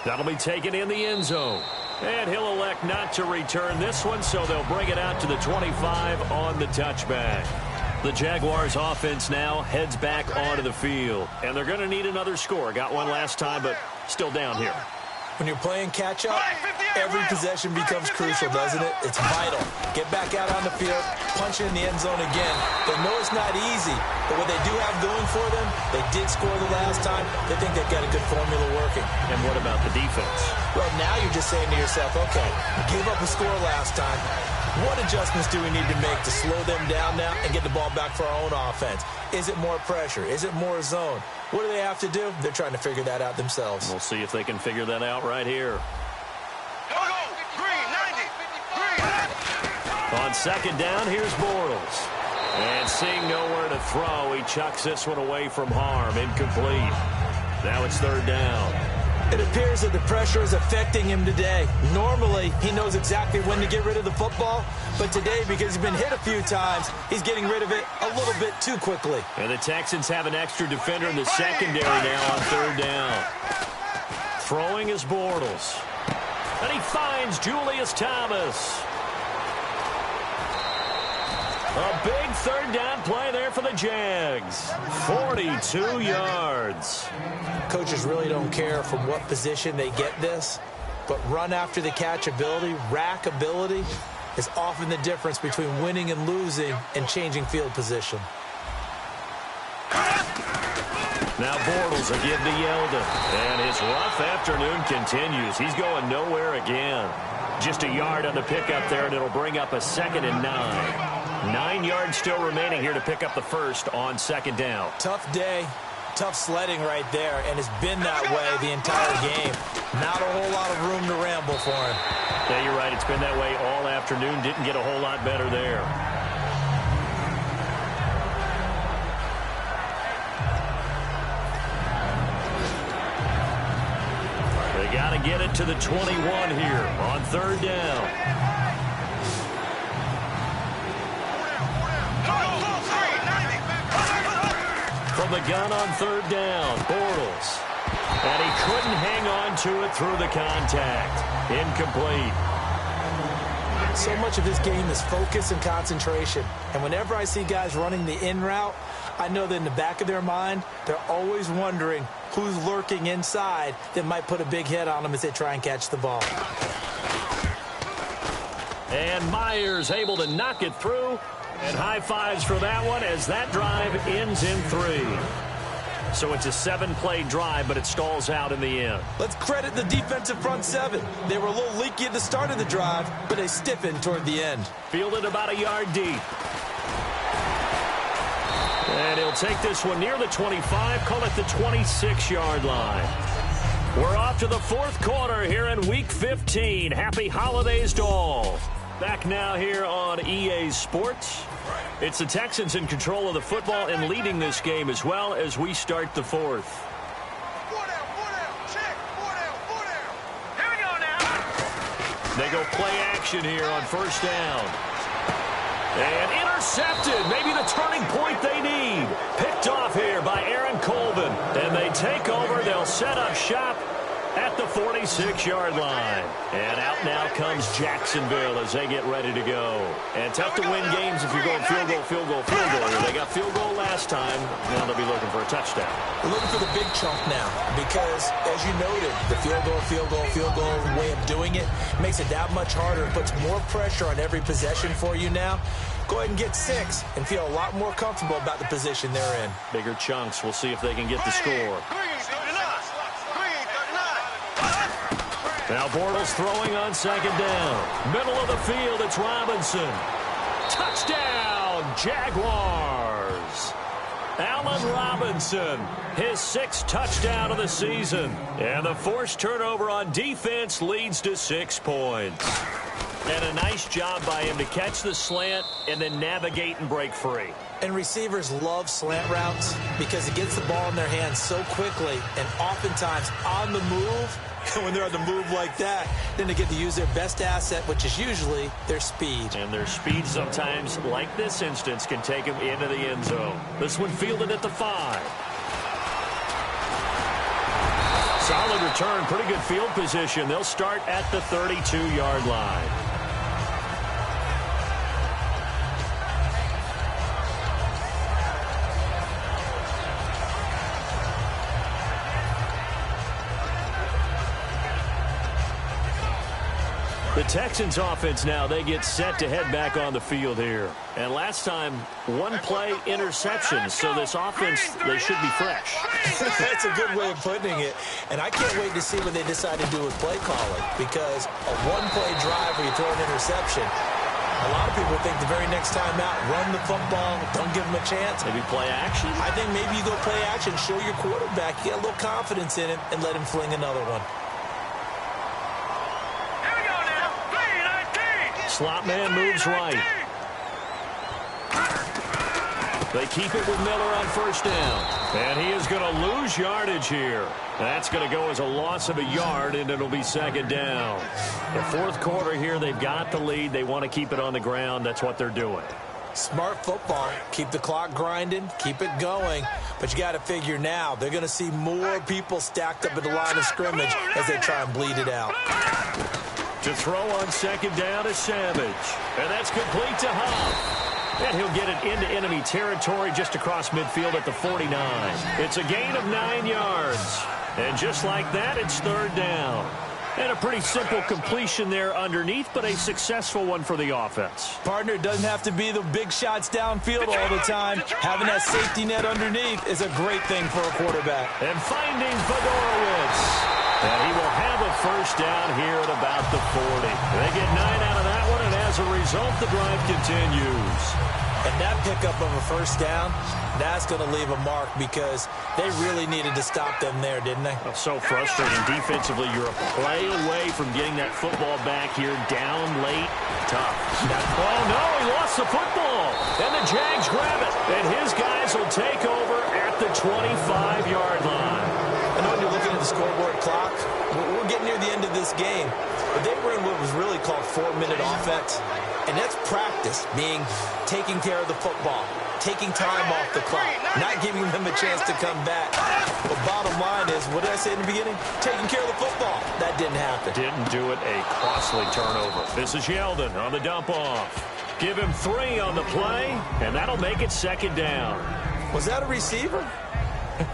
That'll be taken in the end zone. And he'll elect not to return this one, so they'll bring it out to the 25 on the touchback. The Jaguars offense now heads back onto the field. And they're going to need another score. Got one last time, but still down here. When you're playing catch-up, every possession becomes crucial, doesn't it? It's vital. Get back out on the field, punch it in the end zone again. They know it's not easy, but what they do have going for them, they did score the last time. They think they've got a good formula working. And what about the defense? Well, now you're just saying to yourself, okay, gave up a score last time. What adjustments do we need to make to slow them down now and get the ball back for our own offense? Is it more pressure? Is it more zone? What do they have to do? They're trying to figure that out themselves. We'll see if they can figure that out right here. Green, 90. Green. On 2nd down, here's Bortles. And seeing nowhere to throw, he chucks this one away from harm. Incomplete. Now it's 3rd down. It appears that the pressure is affecting him today. Normally, he knows exactly when to get rid of the football, but today, because he's been hit a few times, he's getting rid of it a little bit too quickly. And the Texans have an extra defender in the secondary now on 3rd down. Throwing is Bortles. And he finds Julius Thomas. A big 3rd down play there for the Jags. 42 yards. Coaches really don't care from what position they get this, but run after the catch ability, rack ability, is often the difference between winning and losing and changing field position. Now Bortles a give to Yeldon. And his rough afternoon continues. He's going nowhere again. Just a yard on the pickup there, and it'll bring up a 2nd and 9. 9 yards still remaining here to pick up the first on 2nd down. Tough day, tough sledding right there, and it's been that way the entire game. Not a whole lot of room to ramble for him. Yeah, you're right. It's been that way all afternoon. Didn't get a whole lot better there. They got to get it to the 21 here on third down. From the gun on third down, Bortles. And he couldn't hang on to it through the contact. Incomplete. So much of this game is focus and concentration. And whenever I see guys running the in route, I know that in the back of their mind, they're always wondering who's lurking inside that might put a big hit on them as they try and catch the ball. And Myers able to knock it through. And high fives for that one as that drive ends in 3. So it's a 7-play drive, but it stalls out in the end. Let's credit the defensive front 7. They were a little leaky at the start of the drive, but they stiffened toward the end. Fielded about a yard deep. And he'll take this one near the 25, call it the 26-yard line. We're off to the fourth quarter here in Week 15. Happy holidays to all. Back now here on EA Sports. It's the Texans in control of the football and leading this game as well as we start the fourth. 4 down, check, 4 down. Here we go now. They go play action here on first down. And intercepted. Maybe the turning point they need. Picked off here by Aaron Colvin. And they take over. They'll set up shop at the 46-yard line. And out now comes Jacksonville as they get ready to go. And tough to win games if you're going field goal, field goal, field goal. They got field goal last time. Now they'll be looking for a touchdown. We're looking for the big chunk now because, as you noted, the field goal way of doing it makes it that much harder. It puts more pressure on every possession for you now. Go ahead and get 6 and feel a lot more comfortable about the position they're in. Bigger chunks. We'll see if they can get the score. Now Bortles throwing on second down. Middle of the field, it's Robinson. Touchdown, Jaguars. Allen Robinson, his 6th touchdown of the season. And the forced turnover on defense leads to 6 points. And a nice job by him to catch the slant and then navigate and break free. And receivers love slant routes because it gets the ball in their hands so quickly and oftentimes on the move. And when they're on the move like that, then they get to use their best asset, which is usually their speed. And their speed sometimes, like this instance, can take them into the end zone. This one fielded at the 5. Solid return, pretty good field position. They'll start at the 32-yard line. The Texans offense now, they get set to head back on the field here. And last time, 1-play interception. So this offense, they should be fresh. That's a good way of putting it. And I can't wait to see what they decide to do with play calling. Because a 1-play drive where you throw an interception, a lot of people think the very next time out, run the football, don't give them a chance. Maybe play action? I think maybe you go play action, show your quarterback, you get a little confidence in him, and let him fling another one. Slot man moves right. They keep it with Miller on first down. And he is going to lose yardage here. That's going to go as a loss of a yard, and it'll be second down. The fourth quarter here, they've got the lead. They want to keep it on the ground. That's what they're doing. Smart football. Keep the clock grinding. Keep it going. But you got to figure now, they're going to see more people stacked up at the line of scrimmage as they try and bleed it out. To throw on second down is Savage. And that's complete to Huff. And he'll get it into enemy territory just across midfield at the 49. It's a gain of 9 yards. And just like that, it's third down. And a pretty simple completion there underneath, but a successful one for the offense. Partner, it doesn't have to be the big shots downfield all the time. Having that safety net underneath is a great thing for a quarterback. And finding Fedorowicz. And he will have a first down here at about the 40. They get 9 out of that one, and as a result, the drive continues. And that pickup of a first down, that's going to leave a mark because they really needed to stop them there, didn't they? Oh, so frustrating. Defensively, you're a play away from getting that football back here down late. Tough. Oh, no, he lost the football. And the Jags grab it. And his guys will take over at the 25-yard line. I know when you're looking at the scoreboard clock, we're getting near the end of this game, but they were in what was really called 4-minute offense. And that's practice, meaning taking care of the football, taking time off the clock, not giving them a chance to come back. But bottom line is, what did I say in the beginning? Taking care of the football. That didn't happen. Didn't do it. A costly turnover. This is Yeldon on the dump off. Give him 3 on the play, and that'll make it 2nd down. Was that a receiver?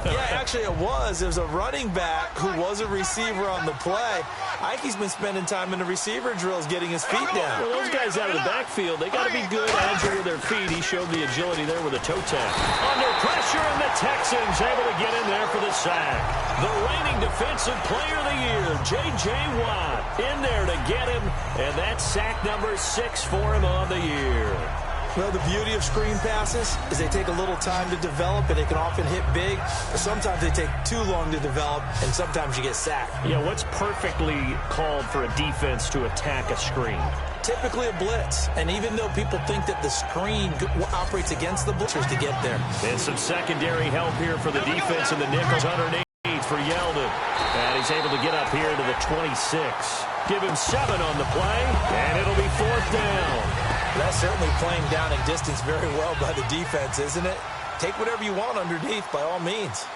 Yeah, actually it was. There's a running back who was a receiver on the play. I think he's been spending time in the receiver drills getting his feet down. Well, those guys out of the backfield, they got to be good, agile with their feet. He showed the agility there with a toe tap. Under pressure, and the Texans able to get in there for the sack. The reigning defensive player of the year, J.J. Watt, in there to get him, and that's sack number 6 for him on the year. Well, the beauty of screen passes is they take a little time to develop, and they can often hit big, but sometimes they take too long to develop, and sometimes you get sacked. Yeah, what's perfectly called for a defense to attack a screen? Typically a blitz, and even though people think that the screen operates against the blitzers to get there. And some secondary help here for the defense, and the nickels underneath for Yeldon. And he's able to get up here to the 26. Give him 7 on the play, and it'll be 4th down. That's certainly playing down in distance very well by the defense, isn't it? Take whatever you want underneath, by all means.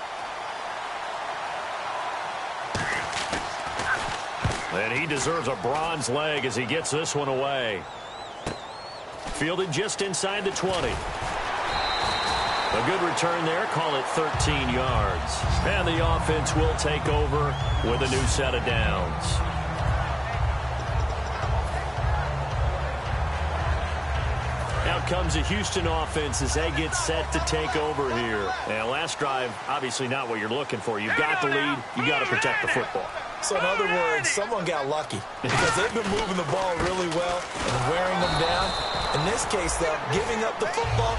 And he deserves a bronze leg as he gets this one away. Fielded just inside the 20. A good return there. Call it 13 yards. And the offense will take over with a new set of downs. Out comes the Houston offense as they get set to take over here. And last drive, obviously not what you're looking for. You've got the lead. You've got to protect the football. So in other words, someone got lucky because they've been moving the ball really well and wearing them down. In this case, though, giving up the football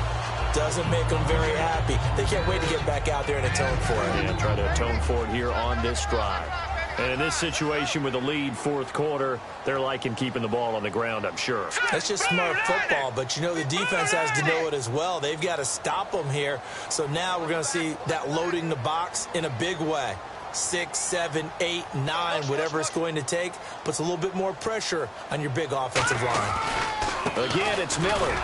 doesn't make them very happy. They can't wait to get back out there and atone for it. And try to atone for it here on this drive. And in this situation with a lead 4th quarter, they're liking keeping the ball on the ground, I'm sure. That's just smart football, but you know the defense has to know it as well. They've got to stop them here. So now we're going to see that loading the box in a big way. 6, 7, 8, 9, whatever it's going to take, puts a little bit more pressure on your big offensive line. Again, it's Miller.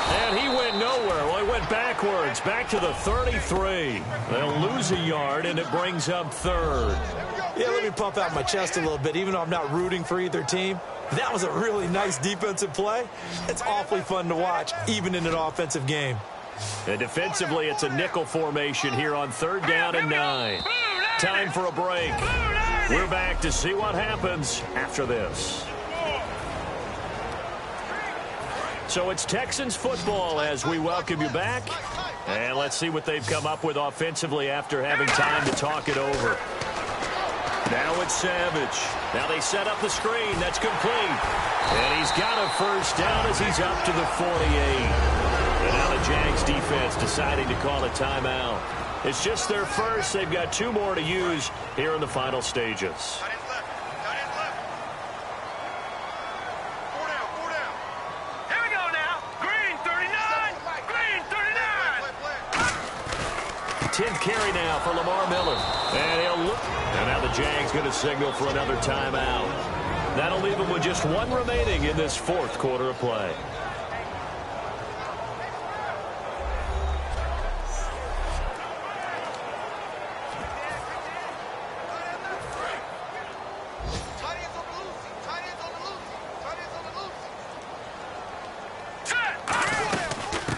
And he went nowhere. Well, he went backwards, back to the 33. They'll lose a yard, and it brings up 3rd. Yeah, let me pump out my chest a little bit, even though I'm not rooting for either team. That was a really nice defensive play. It's awfully fun to watch, even in an offensive game. And defensively, it's a nickel formation here on 3rd down and 9. Time for a break. We're back to see what happens after this. So it's Texans football as we welcome you back. And let's see what they've come up with offensively after having time to talk it over. Now it's Savage. Now they set up the screen. That's complete. And he's got a 1st down as he's up to the 48. And now the Jags defense deciding to call a timeout. It's just their first. They've got 2 more to use here in the final stages. Tenth carry now for Lamar Miller. And he'll look. And now the Jags going to signal for another timeout. That'll leave them with just 1 remaining in this 4th quarter of play.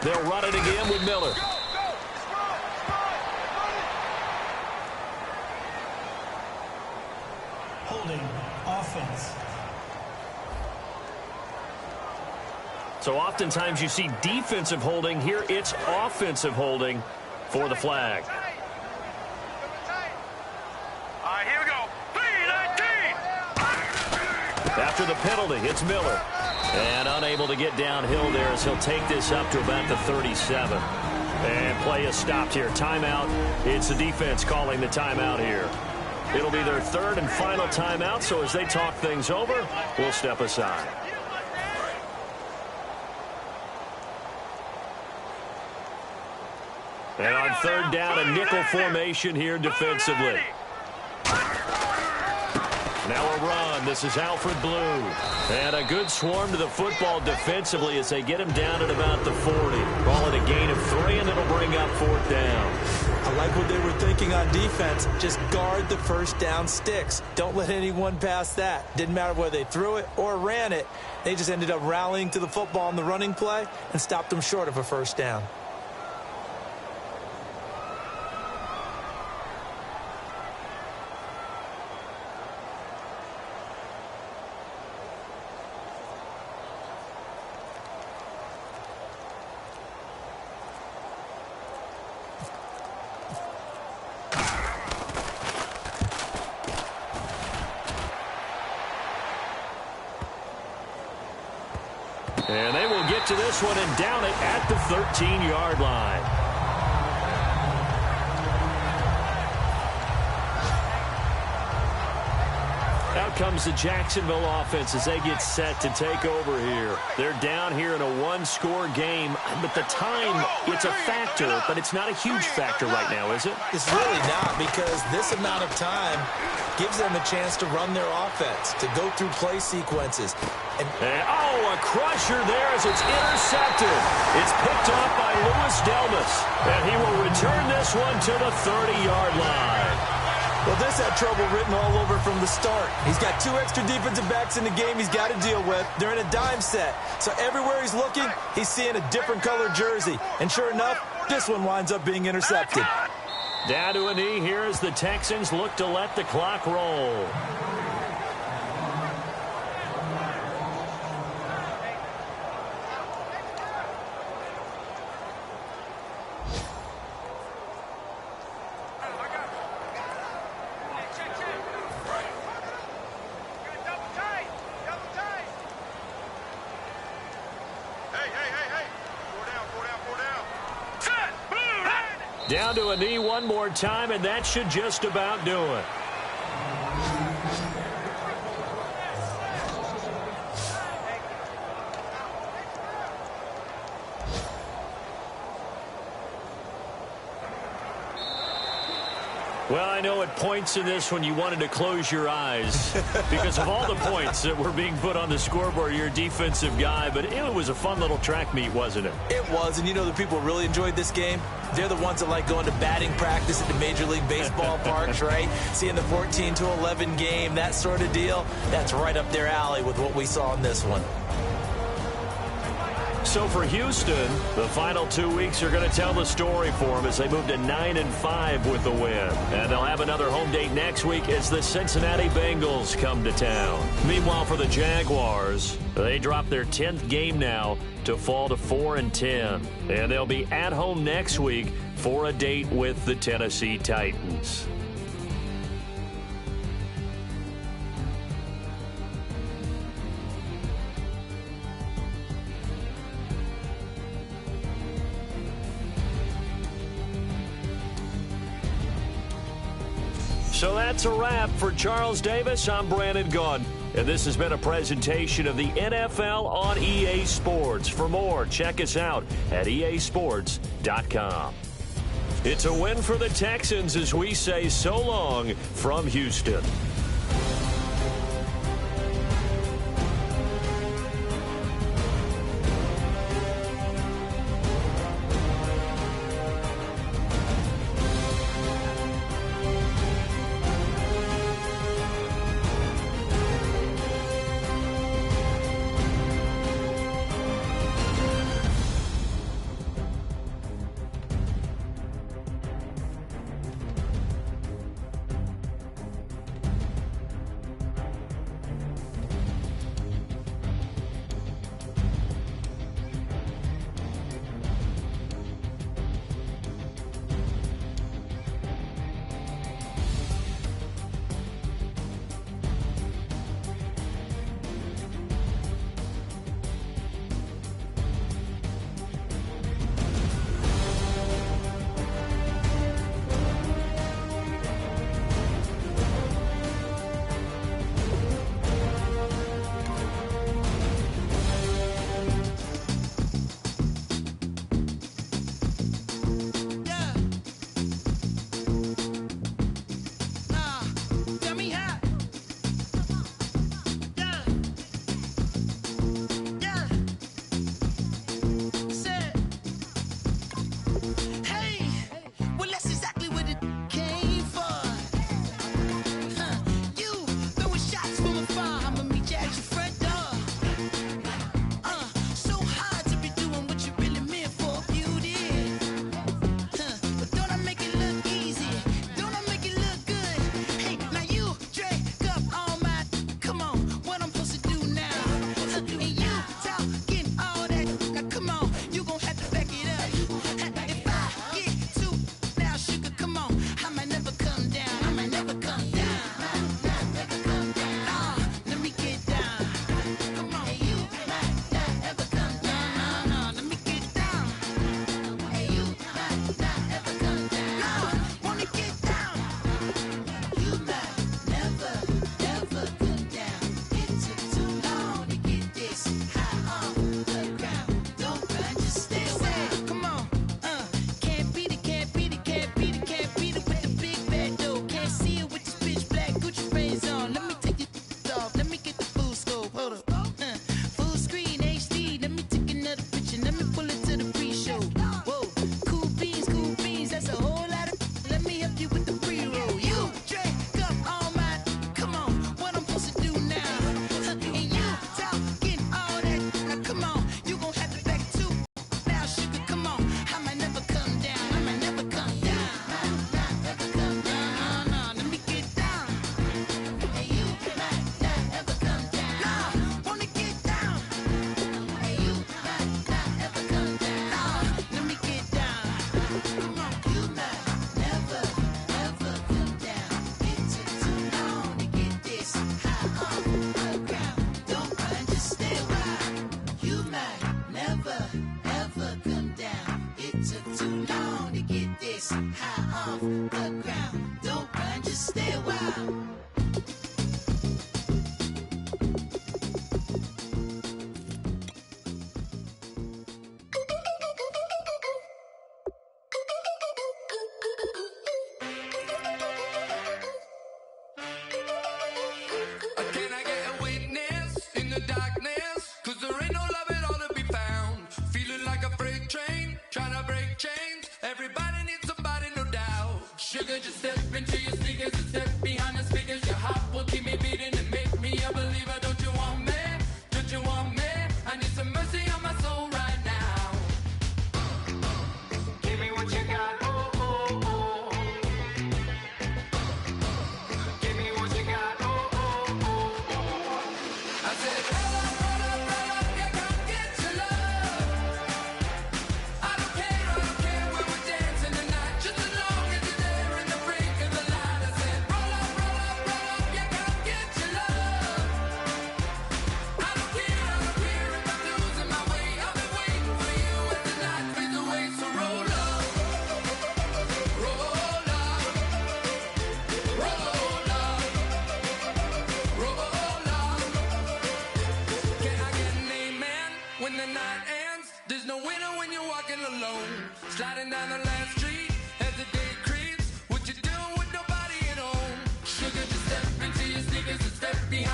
They'll run it again with Miller. Holding offense. So oftentimes you see defensive holding. Here it's offensive holding for the flag. All right, here we go. 3-19. After the penalty, it's Miller. And unable to get downhill there as he'll take this up to about the 37. And play is stopped here. Timeout. It's the defense calling the timeout here. It'll be their 3rd and final timeout, so as they talk things over, we'll step aside. And on 3rd down, a nickel formation here defensively. Now a run. This is Alfred Blue. And a good swarm to the football defensively as they get him down at about the 40. Call it a gain of 3, and it'll bring up 4th down. I like what they were thinking on defense. Just guard the first down sticks. Don't let anyone pass that. Didn't matter whether they threw it or ran it. They just ended up rallying to the football on the running play and stopped them short of a first down. And they will get to this one and down it at the 13-yard line. Out comes the Jacksonville offense as they get set to take over here. They're down here in a one-score game, but the time, it's a factor, but it's not a huge factor right now, is it? It's really not, because this amount of time gives them a chance to run their offense, to go through play sequences. And a crusher there as it's intercepted. It's picked off by Louis Delmas, and he will return this one to the 30-yard line. Well, this had trouble written all over from the start. He's got 2 extra defensive backs in the game he's got to deal with. They're in a dime set. So everywhere he's looking, he's seeing a different color jersey. And sure enough, this one winds up being intercepted. Down to a knee here as the Texans look to let the clock roll. Down to a knee one more time, and that should just about do it. Well, I know at points in this when you wanted to close your eyes because of all the points that were being put on the scoreboard. You're a defensive guy, but it was a fun little track meet, wasn't it? It was, and you know the people really enjoyed this game? They're the ones that like going to batting practice at the Major League Baseball parks, right? Seeing the 14-11 game, that sort of deal. That's right up their alley with what we saw in this one. So for Houston, the final 2 weeks are going to tell the story for them as they move to 9-5 with the win. And they'll have another home date next week as the Cincinnati Bengals come to town. Meanwhile, for the Jaguars, they drop their 10th game now to fall to 4-10. And they'll be at home next week for a date with the Tennessee Titans. So that's a wrap. For Charles Davis, I'm Brandon Gaudin. And this has been a presentation of the NFL on EA Sports. For more, check us out at easports.com. It's a win for the Texans as we say so long from Houston.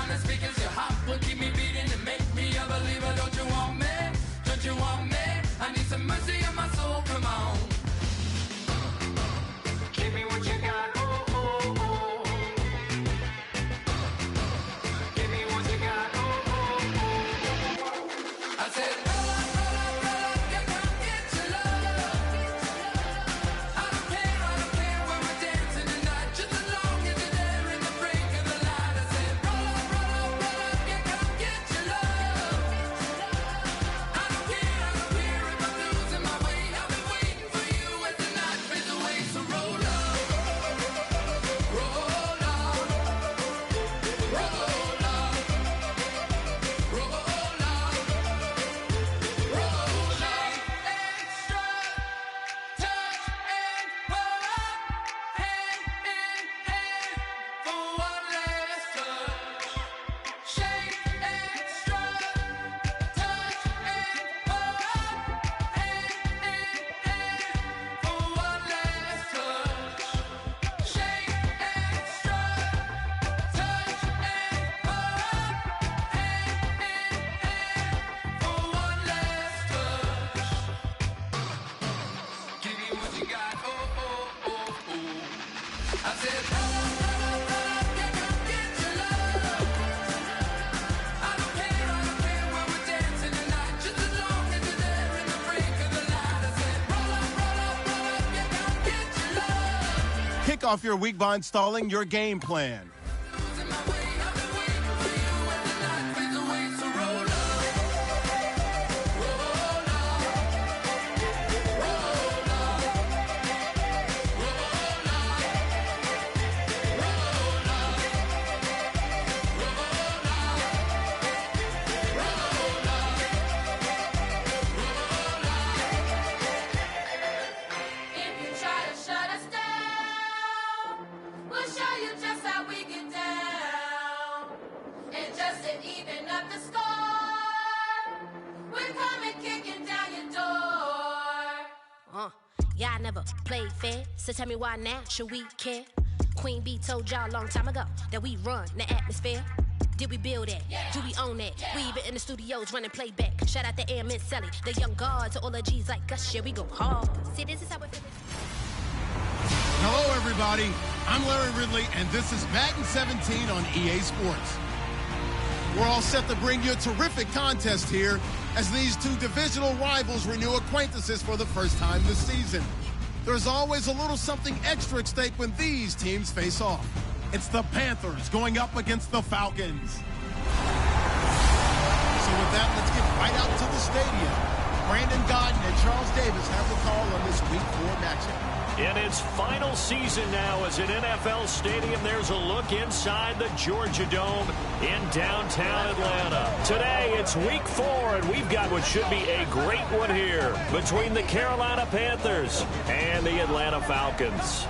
on the speakers, your heart will keep me beating and make me a believer. Don't you want me? Don't you want me? I need some mercy on my soul, come on. Give me what you got, oh, oh, oh. Give me what you got, oh, oh, oh. I said, roll up, yeah, come get your love. I don't care when we're dancing tonight, just as long as you're there in the break of the light. I said, roll up, yeah, come get your love. I don't care if I'm losing my way. I've been waiting for you as the night fades away. So roll up, roll up, roll up, roll up, roll up. Extra, touch and pull up, hand in hand for one last touch. Shake extra, touch and pull up, hand in hand for one last touch. Shake extra, touch and pull up, hand in hand for one last touch. Give me what you got, oh, oh, oh, oh. I said, roll up, yeah, come get your love. I don't care when we're dancing tonight, just as long as you're there in the break of the light. I said, roll up, yeah, come get your love. Kick off your week by installing your game plan. Losing my way, I've been waiting for you as the night fades away. So roll up, roll up, roll If you try to shut us down, we'll show you just how we get down. And just to even up the score, we're coming kicking down your door. Y'all never played fair, so tell me why now should we care? Queen B told y'all a long time ago that we run the atmosphere. Did we build that? Do we own that? We even in the studios running playback. Shout out to Airman Sally, the young guards, to all the G's like us. Yeah, we go hard. See, this is how we feel. Hello, everybody. I'm Larry Ridley, and this is Madden 17 on EA Sports. We're all set to bring you a terrific contest here as these two divisional rivals renew acquaintances for the first time this season. There's always a little something extra at stake when these teams face off. It's the Panthers going up against the Falcons. So with that, let's get right out to the stadium. Brandon Godden and Charles Davis have the call on this Week 4 matchup. In its final season now as an NFL stadium, there's a look inside the Georgia Dome in downtown Atlanta. Today, it's Week 4, and we've got what should be a great one here between the Carolina Panthers and the Atlanta Falcons.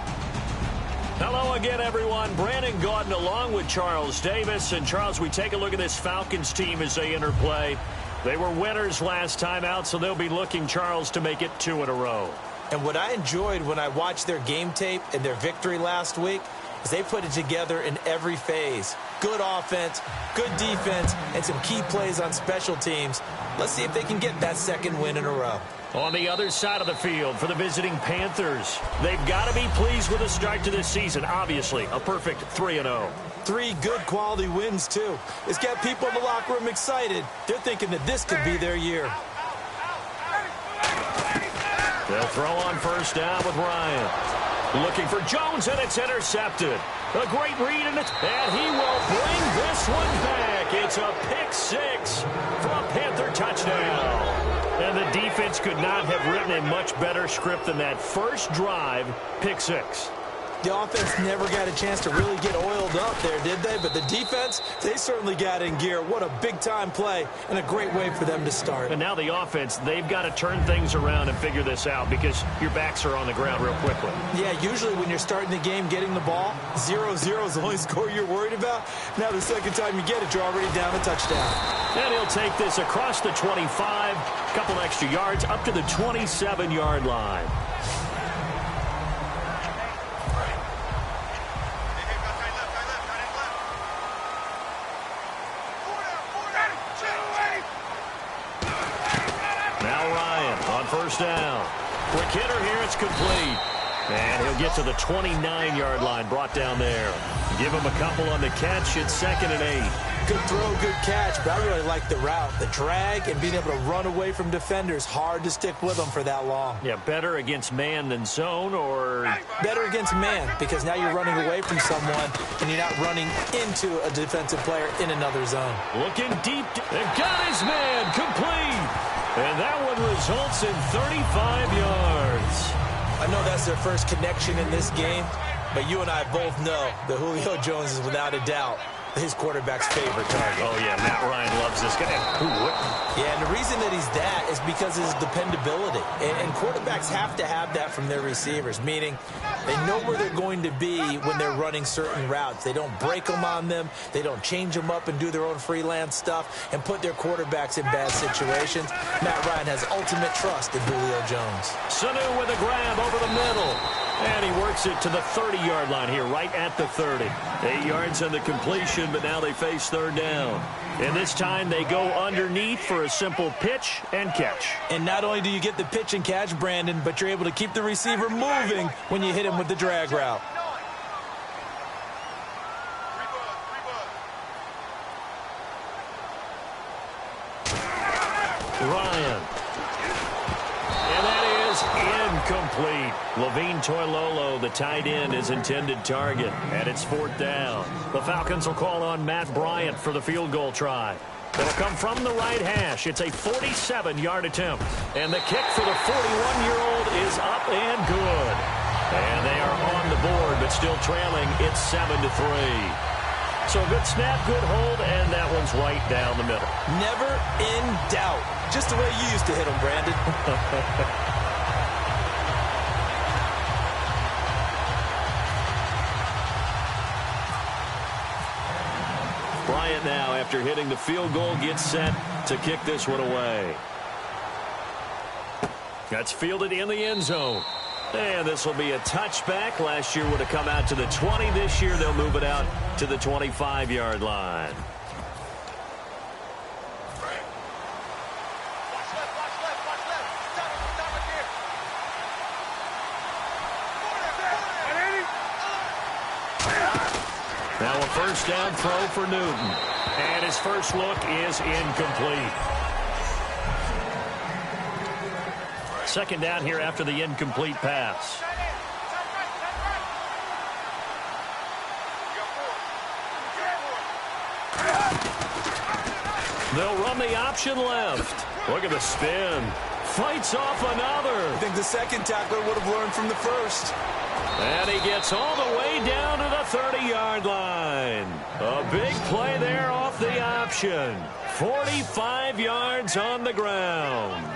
Hello again, everyone. Brandon Gaudin along with Charles Davis. And, Charles, we take a look at this Falcons team as they enter play. They were winners last time out, so they'll be looking, Charles, to make it 2 in a row. And what I enjoyed when I watched their game tape and their victory last week is they put it together in every phase. Good offense, good defense, and some key plays on special teams. Let's see if they can get that second win in a row. On the other side of the field for the visiting Panthers, they've got to be pleased with the start to this season. Obviously, a perfect 3-0. 3 good quality wins, too. It's got people in the locker room excited. They're thinking that this could be their year. They'll throw on first down with Ryan. Looking for Jones, and it's intercepted. A great read, and he will bring this one back. It's a pick 6 for a Panther touchdown. And the defense could not have written a much better script than that first drive, pick 6. The offense never got a chance to really get oiled up there, did they? But the defense, they certainly got in gear. What a big-time play and a great way for them to start. And now the offense, they've got to turn things around and figure this out because your backs are on the ground real quickly. Yeah, usually when you're starting the game getting the ball, 0-0 is the only score you're worried about. Now the second time you get it, you're already down a touchdown. And he'll take this across the 25, couple extra yards, up to the 27-yard line. first down. Quick hitter here, it's complete. And he'll get to the 29-yard line, brought down there. Give him a couple on the catch. It's 2nd and 8. Good throw, good catch, but I really like the route. The drag and being able to run away from defenders, hard to stick with them for that long. Yeah, better against man than zone, or? Better against man, because now you're running away from someone and you're not running into a defensive player in another zone. Looking deep. They've got his man complete. And that one results in 35 yards. I know that's their first connection in this game, but you and I both know that Julio Jones is without a doubt his quarterback's favorite target. Oh, yeah, Matt Ryan loves this guy. Who wouldn't? Yeah, and the reason that he's that is because of his dependability. And quarterbacks have to have that from their receivers, meaning they know where they're going to be when they're running certain routes. They don't break them on them. They don't change them up and do their own freelance stuff and put their quarterbacks in bad situations. Matt Ryan has ultimate trust in Julio Jones. Sanu with a grab over the middle. And he works it to the 30-yard line here, right at the 30. 8 yards on the completion, but now they face third down. And this time they go underneath for a simple pitch and catch. And not only do you get the pitch and catch, Brandon, but you're able to keep the receiver moving when you hit him with the drag route. Ryan. And that is incomplete. Levine Toilolo, the tight end, is intended target. And it's 4th down. The Falcons will call on Matt Bryant for the field goal try. It'll come from the right hash. It's a 47-yard attempt. And the kick for the 41-year-old is up and good. And they are on the board, but still trailing. It's 7-3. So good snap, good hold, and that one's right down the middle. Never in doubt. Just the way you used to hit them, Brandon. Bryant now, after hitting the field goal, gets set to kick this one away. That's fielded in the end zone. And this will be a touchback. Last year would have come out to the 20. This year they'll move it out to the 25-yard line. Now a first down throw for Newton. And his first look is incomplete. Second down here after the incomplete pass. They'll run the option left. Look at the spin. Fights off another. I think the second tackler would have learned from the first. And he gets all the way down to the 30-yard line. A big play there off the option. 45 yards on the ground.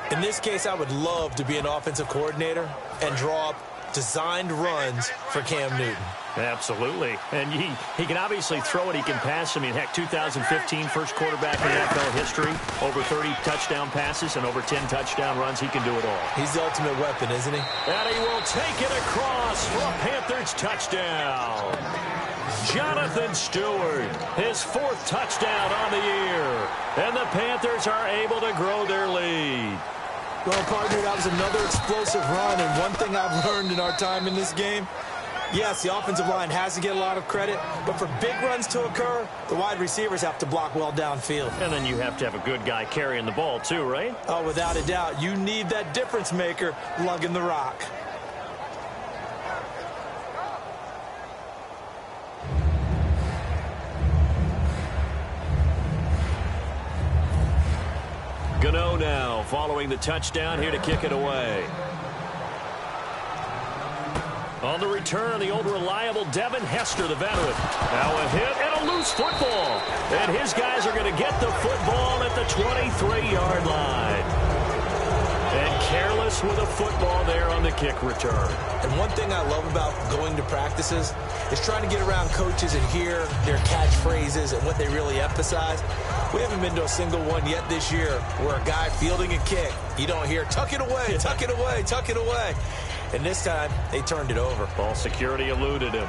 In this case, I would love to be an offensive coordinator and draw up designed runs for Cam Newton. Absolutely. And he can obviously throw it. He can pass. I mean, heck, 2015, first quarterback in NFL history. Over 30 touchdown passes and over 10 touchdown runs. He can do it all. He's the ultimate weapon, isn't he? And he will take it across for a Panthers touchdown. Jonathan Stewart, his 4th touchdown on the year. And the Panthers are able to grow their lead. Well, partner, that was another explosive run, and one thing I've learned in our time in this game, yes, the offensive line has to get a lot of credit, but for big runs to occur, the wide receivers have to block well downfield. And then you have to have a good guy carrying the ball too, right? Oh, without a doubt. You need that difference maker lugging the rock. Gano now following the touchdown here to kick it away. On the return, the old reliable Devin Hester, the veteran. Now a hit and a loose football. And his guys are going to get the football at the 23-yard line. And careless with a football there on the kick return. And one thing I love about going to practices is trying to get around coaches and hear their catchphrases and what they really emphasize. We haven't been to a single one yet this year where a guy fielding a kick, you don't hear, tuck it away, tuck it away, tuck it away. And this time, they turned it over. Ball security eluded him.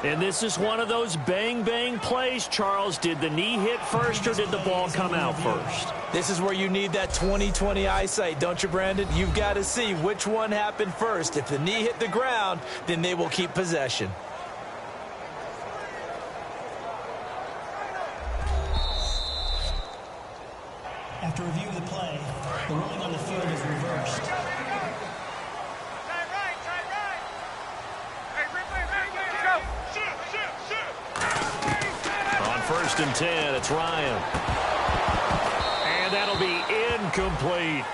And this is one of those bang-bang plays, Charles. Did the knee hit first or did the ball come out first? This is where you need that 20/20 eyesight, don't you, Brandon? You've got to see which one happened first. If the knee hit the ground, then they will keep possession. After review of the play, the ruling on the field is reversed. On 1st and 10, it's Ryan. And that'll be incomplete.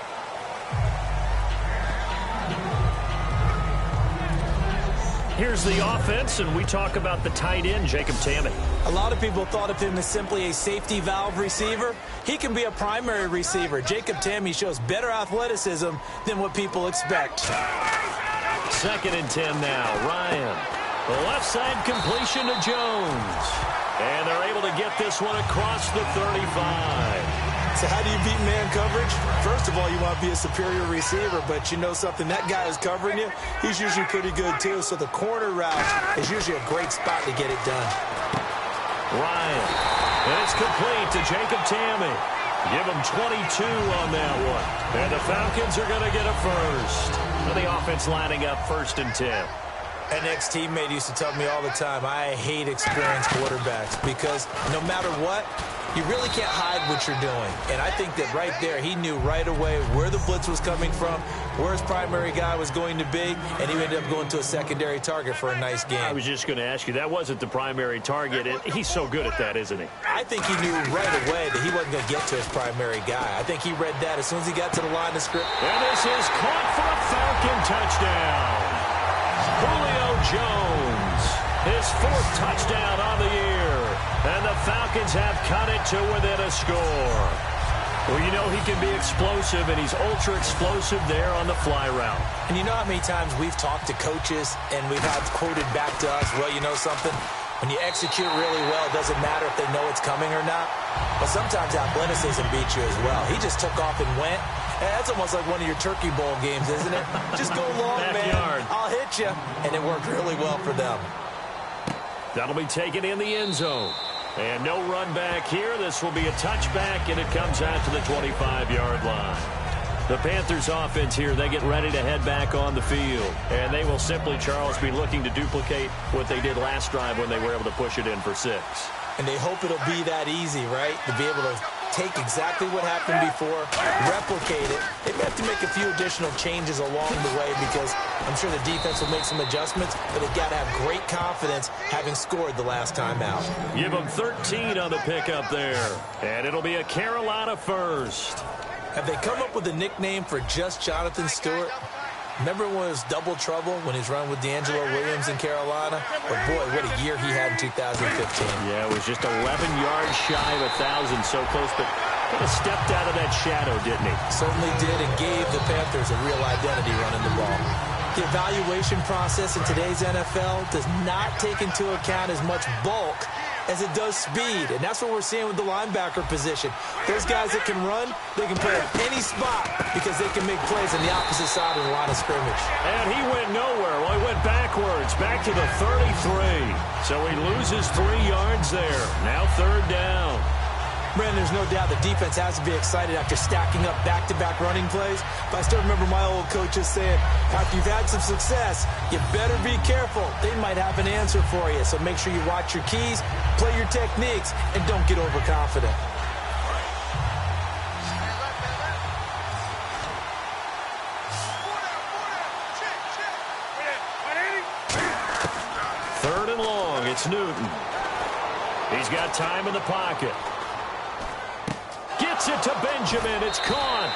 Here's the offense, and we talk about the tight end, Jacob Tamme. A lot of people thought of him as simply a safety valve receiver. He can be a primary receiver. Jacob Tamme shows better athleticism than what people expect. 2nd and 10 now. Ryan. The left side completion to Jones. And they're able to get this one across the 35. So how do you beat man coverage? First of all, you want to be a superior receiver, but you know something, that guy who's covering you, he's usually pretty good too. So the corner route is usually a great spot to get it done. Ryan. And it's complete to Jacob Tamme. Give him 22 on that one. And the Falcons are going to get a first. And the offense lining up 1st and 10. An ex-teammate used to tell me all the time, I hate experienced quarterbacks because no matter what, you really can't hide what you're doing. And I think that right there, he knew right away where the blitz was coming from, where his primary guy was going to be, and he ended up going to a secondary target for a nice game. I was just going to ask you, that wasn't the primary target. He's so good at that, isn't he? I think he knew right away that he wasn't going to get to his primary guy. I think he read that as soon as he got to the line of script. And this is caught for a Falcon touchdown. Julio Jones, his 4th touchdown on the year. And the Falcons have cut it to within a score. Well, you know he can be explosive, and he's ultra-explosive there on the fly route. And you know how many times we've talked to coaches and we've had quoted back to us, well, you know something? When you execute really well, it doesn't matter if they know it's coming or not. But sometimes athleticism beats you as well. He just took off and went. And that's almost like one of your Turkey Bowl games, isn't it? Just go long, man. I'll hit you. And it worked really well for them. That'll be taken in the end zone. And no run back here. This will be a touchback, and it comes out to the 25-yard line. The Panthers offense here, they get ready to head back on the field. And they will simply, Charles, be looking to duplicate what they did last drive when they were able to push it in for 6. And they hope it'll be that easy, right? To be able to take exactly what happened before, replicate it. They may have to make a few additional changes along the way because I'm sure the defense will make some adjustments, but they've got to have great confidence having scored the last time out. Give them 13 on the pickup there. And it'll be a Carolina first. Have they come up with a nickname for just Jonathan Stewart? Remember when it was double trouble when he was running with D'Angelo Williams in Carolina? But boy, what a year he had in 2015. Yeah, it was just 11 yards shy of 1,000, so close, but kind of stepped out of that shadow, didn't he? Certainly did, and gave the Panthers a real identity running the ball. The evaluation process in today's NFL does not take into account as much bulk as it does speed, and that's what we're seeing with the linebacker position. Those guys that can run, they can play at any spot because they can make plays on the opposite side of the line of scrimmage. And he went nowhere. Well, he went backwards, back to the 33. So he loses 3 yards there. Now 3rd down. Brandon, there's no doubt the defense has to be excited after stacking up back-to-back running plays. But I still remember my old coaches saying, after you've had some success, you better be careful. They might have an answer for you. So make sure you watch your keys, play your techniques, and don't get overconfident. Third and long, it's Newton. He's got time in the pocket. Gets it to Benjamin. It's caught.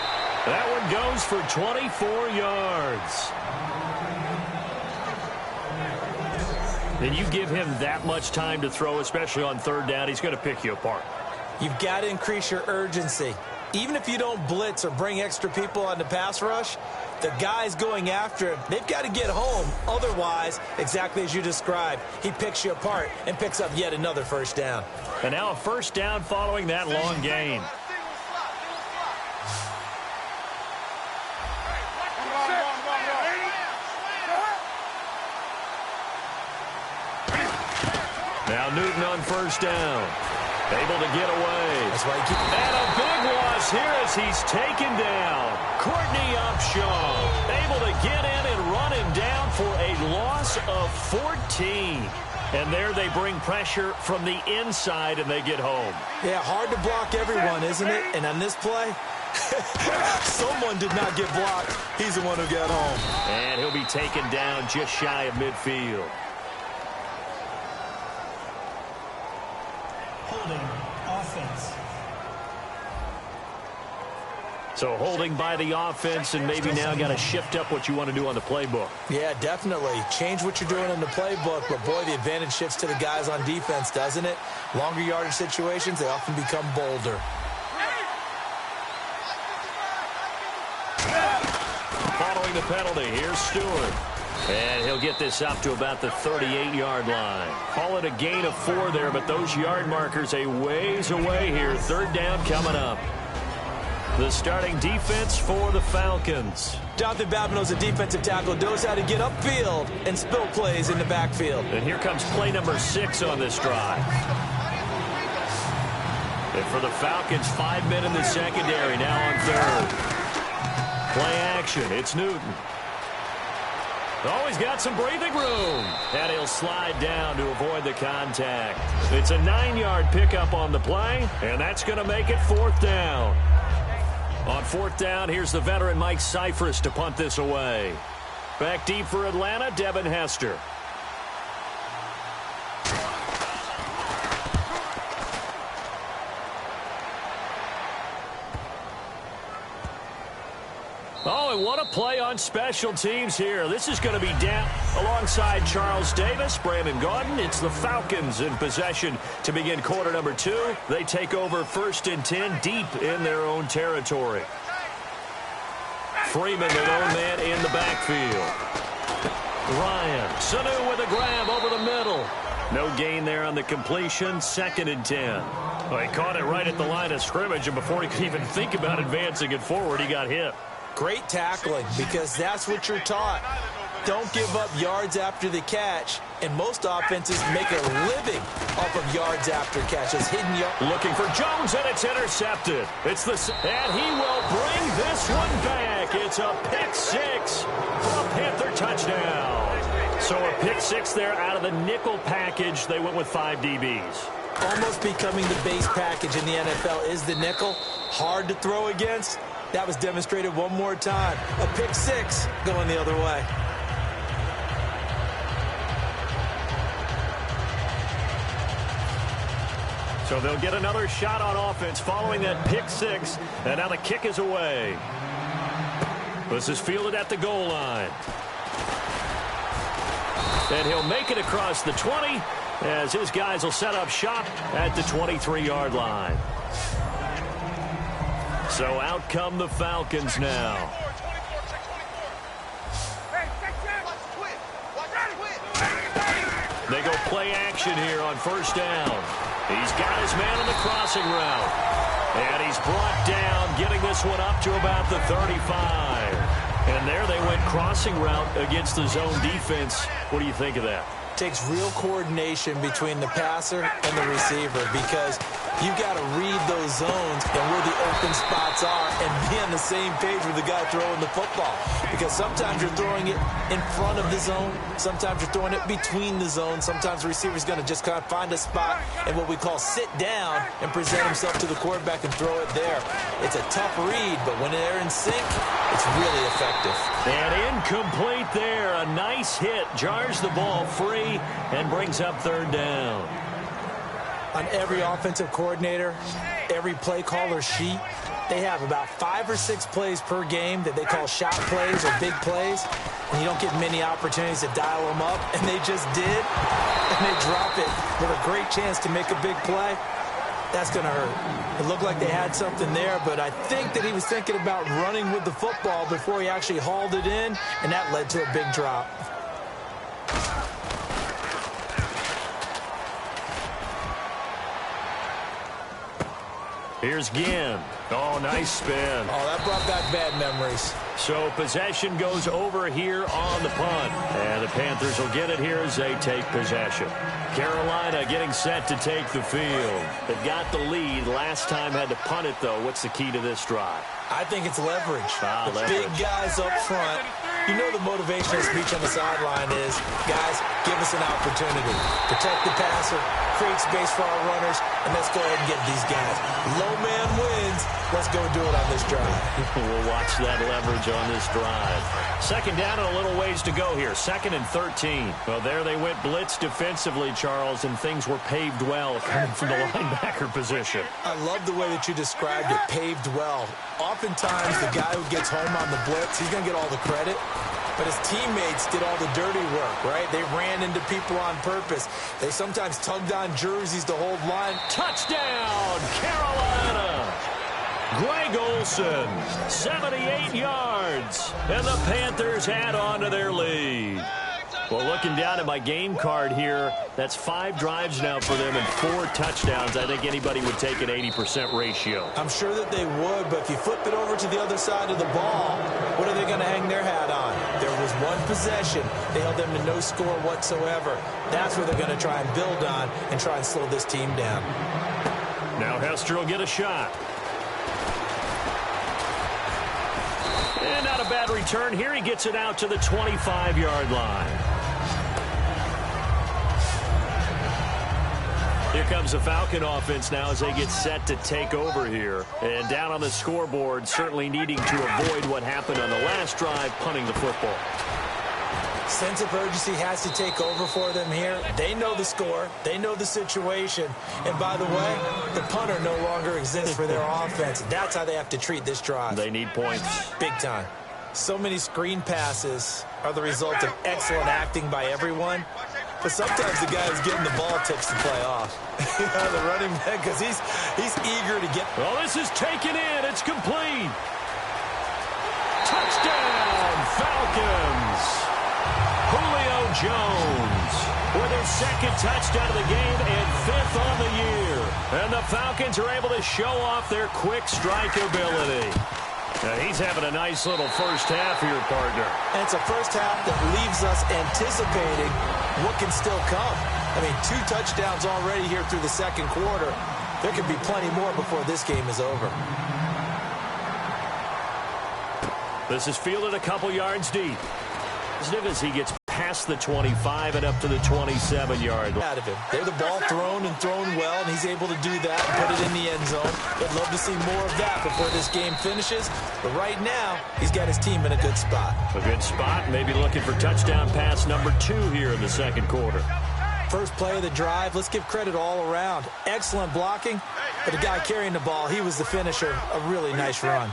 That one goes for 24 yards. Then you give him that much time to throw, especially on 3rd down, he's going to pick you apart. You've got to increase your urgency. Even if you don't blitz or bring extra people on the pass rush, the guys going after him, they've got to get home. Otherwise, exactly as you described, he picks you apart and picks up yet another 1st down. And now a 1st down following that long gain. Newton on first down. Able to get away. That's why you keep... And a big loss here as he's taken down. Courtney Upshaw able to get in and run him down for a loss of 14. And there they bring pressure from the inside, and they get home. Yeah, hard to block everyone, isn't it? And on this play, someone did not get blocked. He's the one who got home. And he'll be taken down just shy of midfield. Holding offense. So holding by the offense, and maybe now got to shift up what you want to do on the playbook. Yeah, definitely. Change what you're doing in the playbook, but boy, the advantage shifts to the guys on defense, doesn't it? Longer yardage situations, they often become bolder. Following the penalty, here's Stewart. And he'll get this up to about the 38-yard line. Call it a gain of 4 there, but those yard markers a ways away here. Third down coming up. The starting defense for the Falcons. Jonathan Babineau's a defensive tackle, knows how to get upfield and spill plays in the backfield. And here comes play number 6 on this drive. And for the Falcons, 5 men in the secondary, now on third. Play action, it's Newton. Oh, he's got some breathing room. And he'll slide down to avoid the contact. It's a 9-yard pickup on the play, and that's going to make it 4th down. On 4th down, here's the veteran Mike Cyphers to punt this away. Back deep for Atlanta, Devin Hester. Oh, and what a play on special teams here. This is going to be down alongside Charles Davis, Brandon Gaudin. It's the Falcons in possession to begin quarter number 2. They take over 1st and 10 deep in their own territory. Freeman, the lone man in the backfield. Ryan, Sanu with a grab over the middle. No gain there on the completion, 2nd and 10. Well, he caught it right at the line of scrimmage, and before he could even think about advancing it forward, he got hit. Great tackling, because that's what you're taught. Don't give up yards after the catch, and most offenses make a living off of yards after catches. Hidden yard. Looking for Jones, and it's intercepted. And he will bring this one back. It's a pick 6 for a Panther touchdown. So a pick 6 there out of the nickel package. They went with 5 DBs. Almost becoming the base package in the NFL is the nickel. Hard to throw against. That was demonstrated one more time. A pick 6 going the other way. So they'll get another shot on offense following that pick 6. And now the kick is away. This is fielded at the goal line. And he'll make it across the 20 as his guys will set up shop at the 23-yard line. So out come the Falcons now. They go play action here on 1st down. He's got his man on the crossing route. And he's brought down, getting this one up to about the 35. And there they went crossing route against the zone defense. What do you think of that? Takes real coordination between the passer and the receiver, because you've got to read those zones and where the open spots are and be on the same page with the guy throwing the football. Because sometimes you're throwing it in front of the zone. Sometimes you're throwing it between the zones. Sometimes the receiver's going to just kind of find a spot and what we call sit down and present himself to the quarterback and throw it there. It's a tough read, but when they're in sync, it's really effective. And incomplete there. A nice hit. Jars the ball free and brings up 3rd down. On every offensive coordinator, every play caller sheet, they have about 5 or 6 plays per game that they call shot plays or big plays. And you don't get many opportunities to dial them up, and they just did. And they drop it with a great chance to make a big play. That's going to hurt. It looked like they had something there, but I think that he was thinking about running with the football before he actually hauled it in, and that led to a big drop. Here's Ginn. Oh, nice spin. Oh, that brought back bad memories. So possession goes over here on the punt. And the Panthers will get it here as they take possession. Carolina getting set to take the field. They've got the lead. Last time had to punt it, though. What's the key to this drive? I think it's leverage. The Leverage. big guys up front. You know the motivational speech on the sideline is, guys, give us an opportunity. Protect the passer, create space for our runners, and let's go ahead and get these guys. Low man wins. Let's go do it on this drive. We'll watch that leverage on this drive. Second down and a little ways to go here. 2nd and 13. Well, there they went blitz defensively, Charles, and things were paved well coming from the linebacker position. I love the way that you described it, paved well. Oftentimes, the guy who gets home on the blitz, he's going to get all the credit. But his teammates did all the dirty work, right? They ran into people on purpose. They sometimes tugged on jerseys to hold line. Touchdown, Carolina! Greg Olsen, 78 yards. And the Panthers add on to their lead. Well, looking down at my game card here, that's 5 drives now for them and 4 touchdowns. I think anybody would take an 80% ratio. I'm sure that they would, but if you flip it over to the other side of the ball, what are they going to hang their hat on? There was one possession. They held them to no score whatsoever. That's what they're going to try and build on and try and slow this team down. Now Hester will get a shot. And not a bad return here. He gets it out to the 25-yard line. Here comes the Falcon offense now as they get set to take over here. And down on the scoreboard, certainly needing to avoid what happened on the last drive, punting the football. Sense of urgency has to take over for them here. They know the score. They know the situation. And by the way, the punter no longer exists for their offense. That's how they have to treat this drive. They need points. Big time. So many screen passes are the result of excellent acting by everyone. But sometimes the guy who's getting the ball takes the play off. The running back, because he's eager to get. Well, this is taken in. It's complete. Touchdown, Falcons. Julio Jones with his 2nd touchdown of the game and 5th on the year. And the Falcons are able to show off their quick strike ability. Now he's having a nice little first half here, partner. And it's a first half that leaves us anticipating what can still come. I mean, 2 touchdowns already here through the 2nd quarter. There could be plenty more before this game is over. This is fielded a couple yards deep. As he gets past the 25 and up to the 27-yard line. Out of him. There's the ball thrown and thrown well, and he's able to do that and put it in the end zone. I'd love to see more of that before this game finishes. But right now, he's got his team in a good spot. A good spot, maybe looking for touchdown pass number 2 here in the 2nd quarter. First play of the drive, let's give credit all around. Excellent blocking, but the guy carrying the ball, he was the finisher. A really nice run.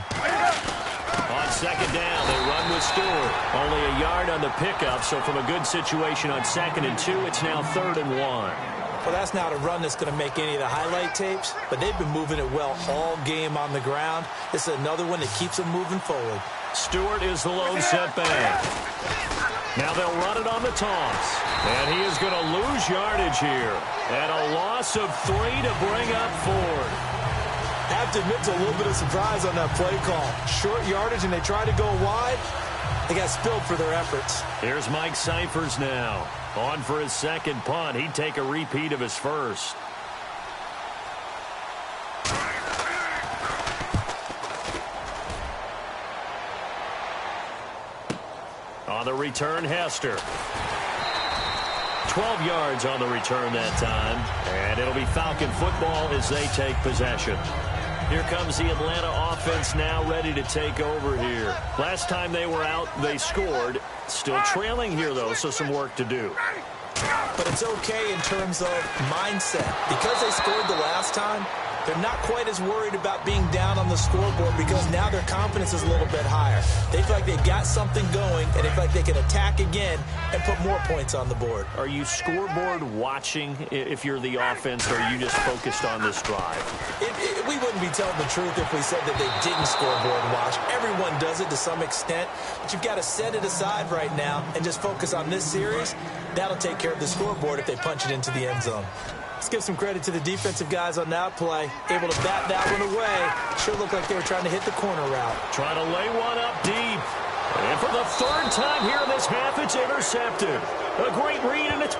On 2nd down, they run with Stewart. Only a yard on the pickup, so from a good situation on 2nd and 2, it's now 3rd and 1. Well, that's not a run that's going to make any of the highlight tapes, but they've been moving it well all game on the ground. This is another one that keeps them moving forward. Stewart is the lone setback. Now they'll run it on the toss. And he is going to lose yardage here. And a loss of 3 to bring up 4. I have to admit to a little bit of surprise on that play call. Short yardage, and they try to go wide. They got spilled for their efforts. Here's Mike Cyphers now. On for his 2nd punt. He'd take a repeat of his 1st. On the return, Hester. 12 yards on the return that time. And it'll be Falcon football as they take possession. Here comes the Atlanta offense now ready to take over here. Last time they were out, they scored. Still trailing here, though, so some work to do. But it's okay in terms of mindset. Because they scored the last time, they're not quite as worried about being down on the scoreboard because now their confidence is a little bit higher. They feel like they've got something going, and they feel like they can attack again and put more points on the board. Are you scoreboard watching if you're the offense, or are you just focused on this drive? We wouldn't be telling the truth if we said that they didn't scoreboard watch. Everyone does it to some extent, but you've got to set it aside right now and just focus on this series. That'll take care of the scoreboard if they punch it into the end zone. Let's give some credit to the defensive guys on that play. Able to bat that one away. Sure looked like they were trying to hit the corner route. Trying to lay one up deep. And for the 3rd time here in this half, it's intercepted. A great read, and it's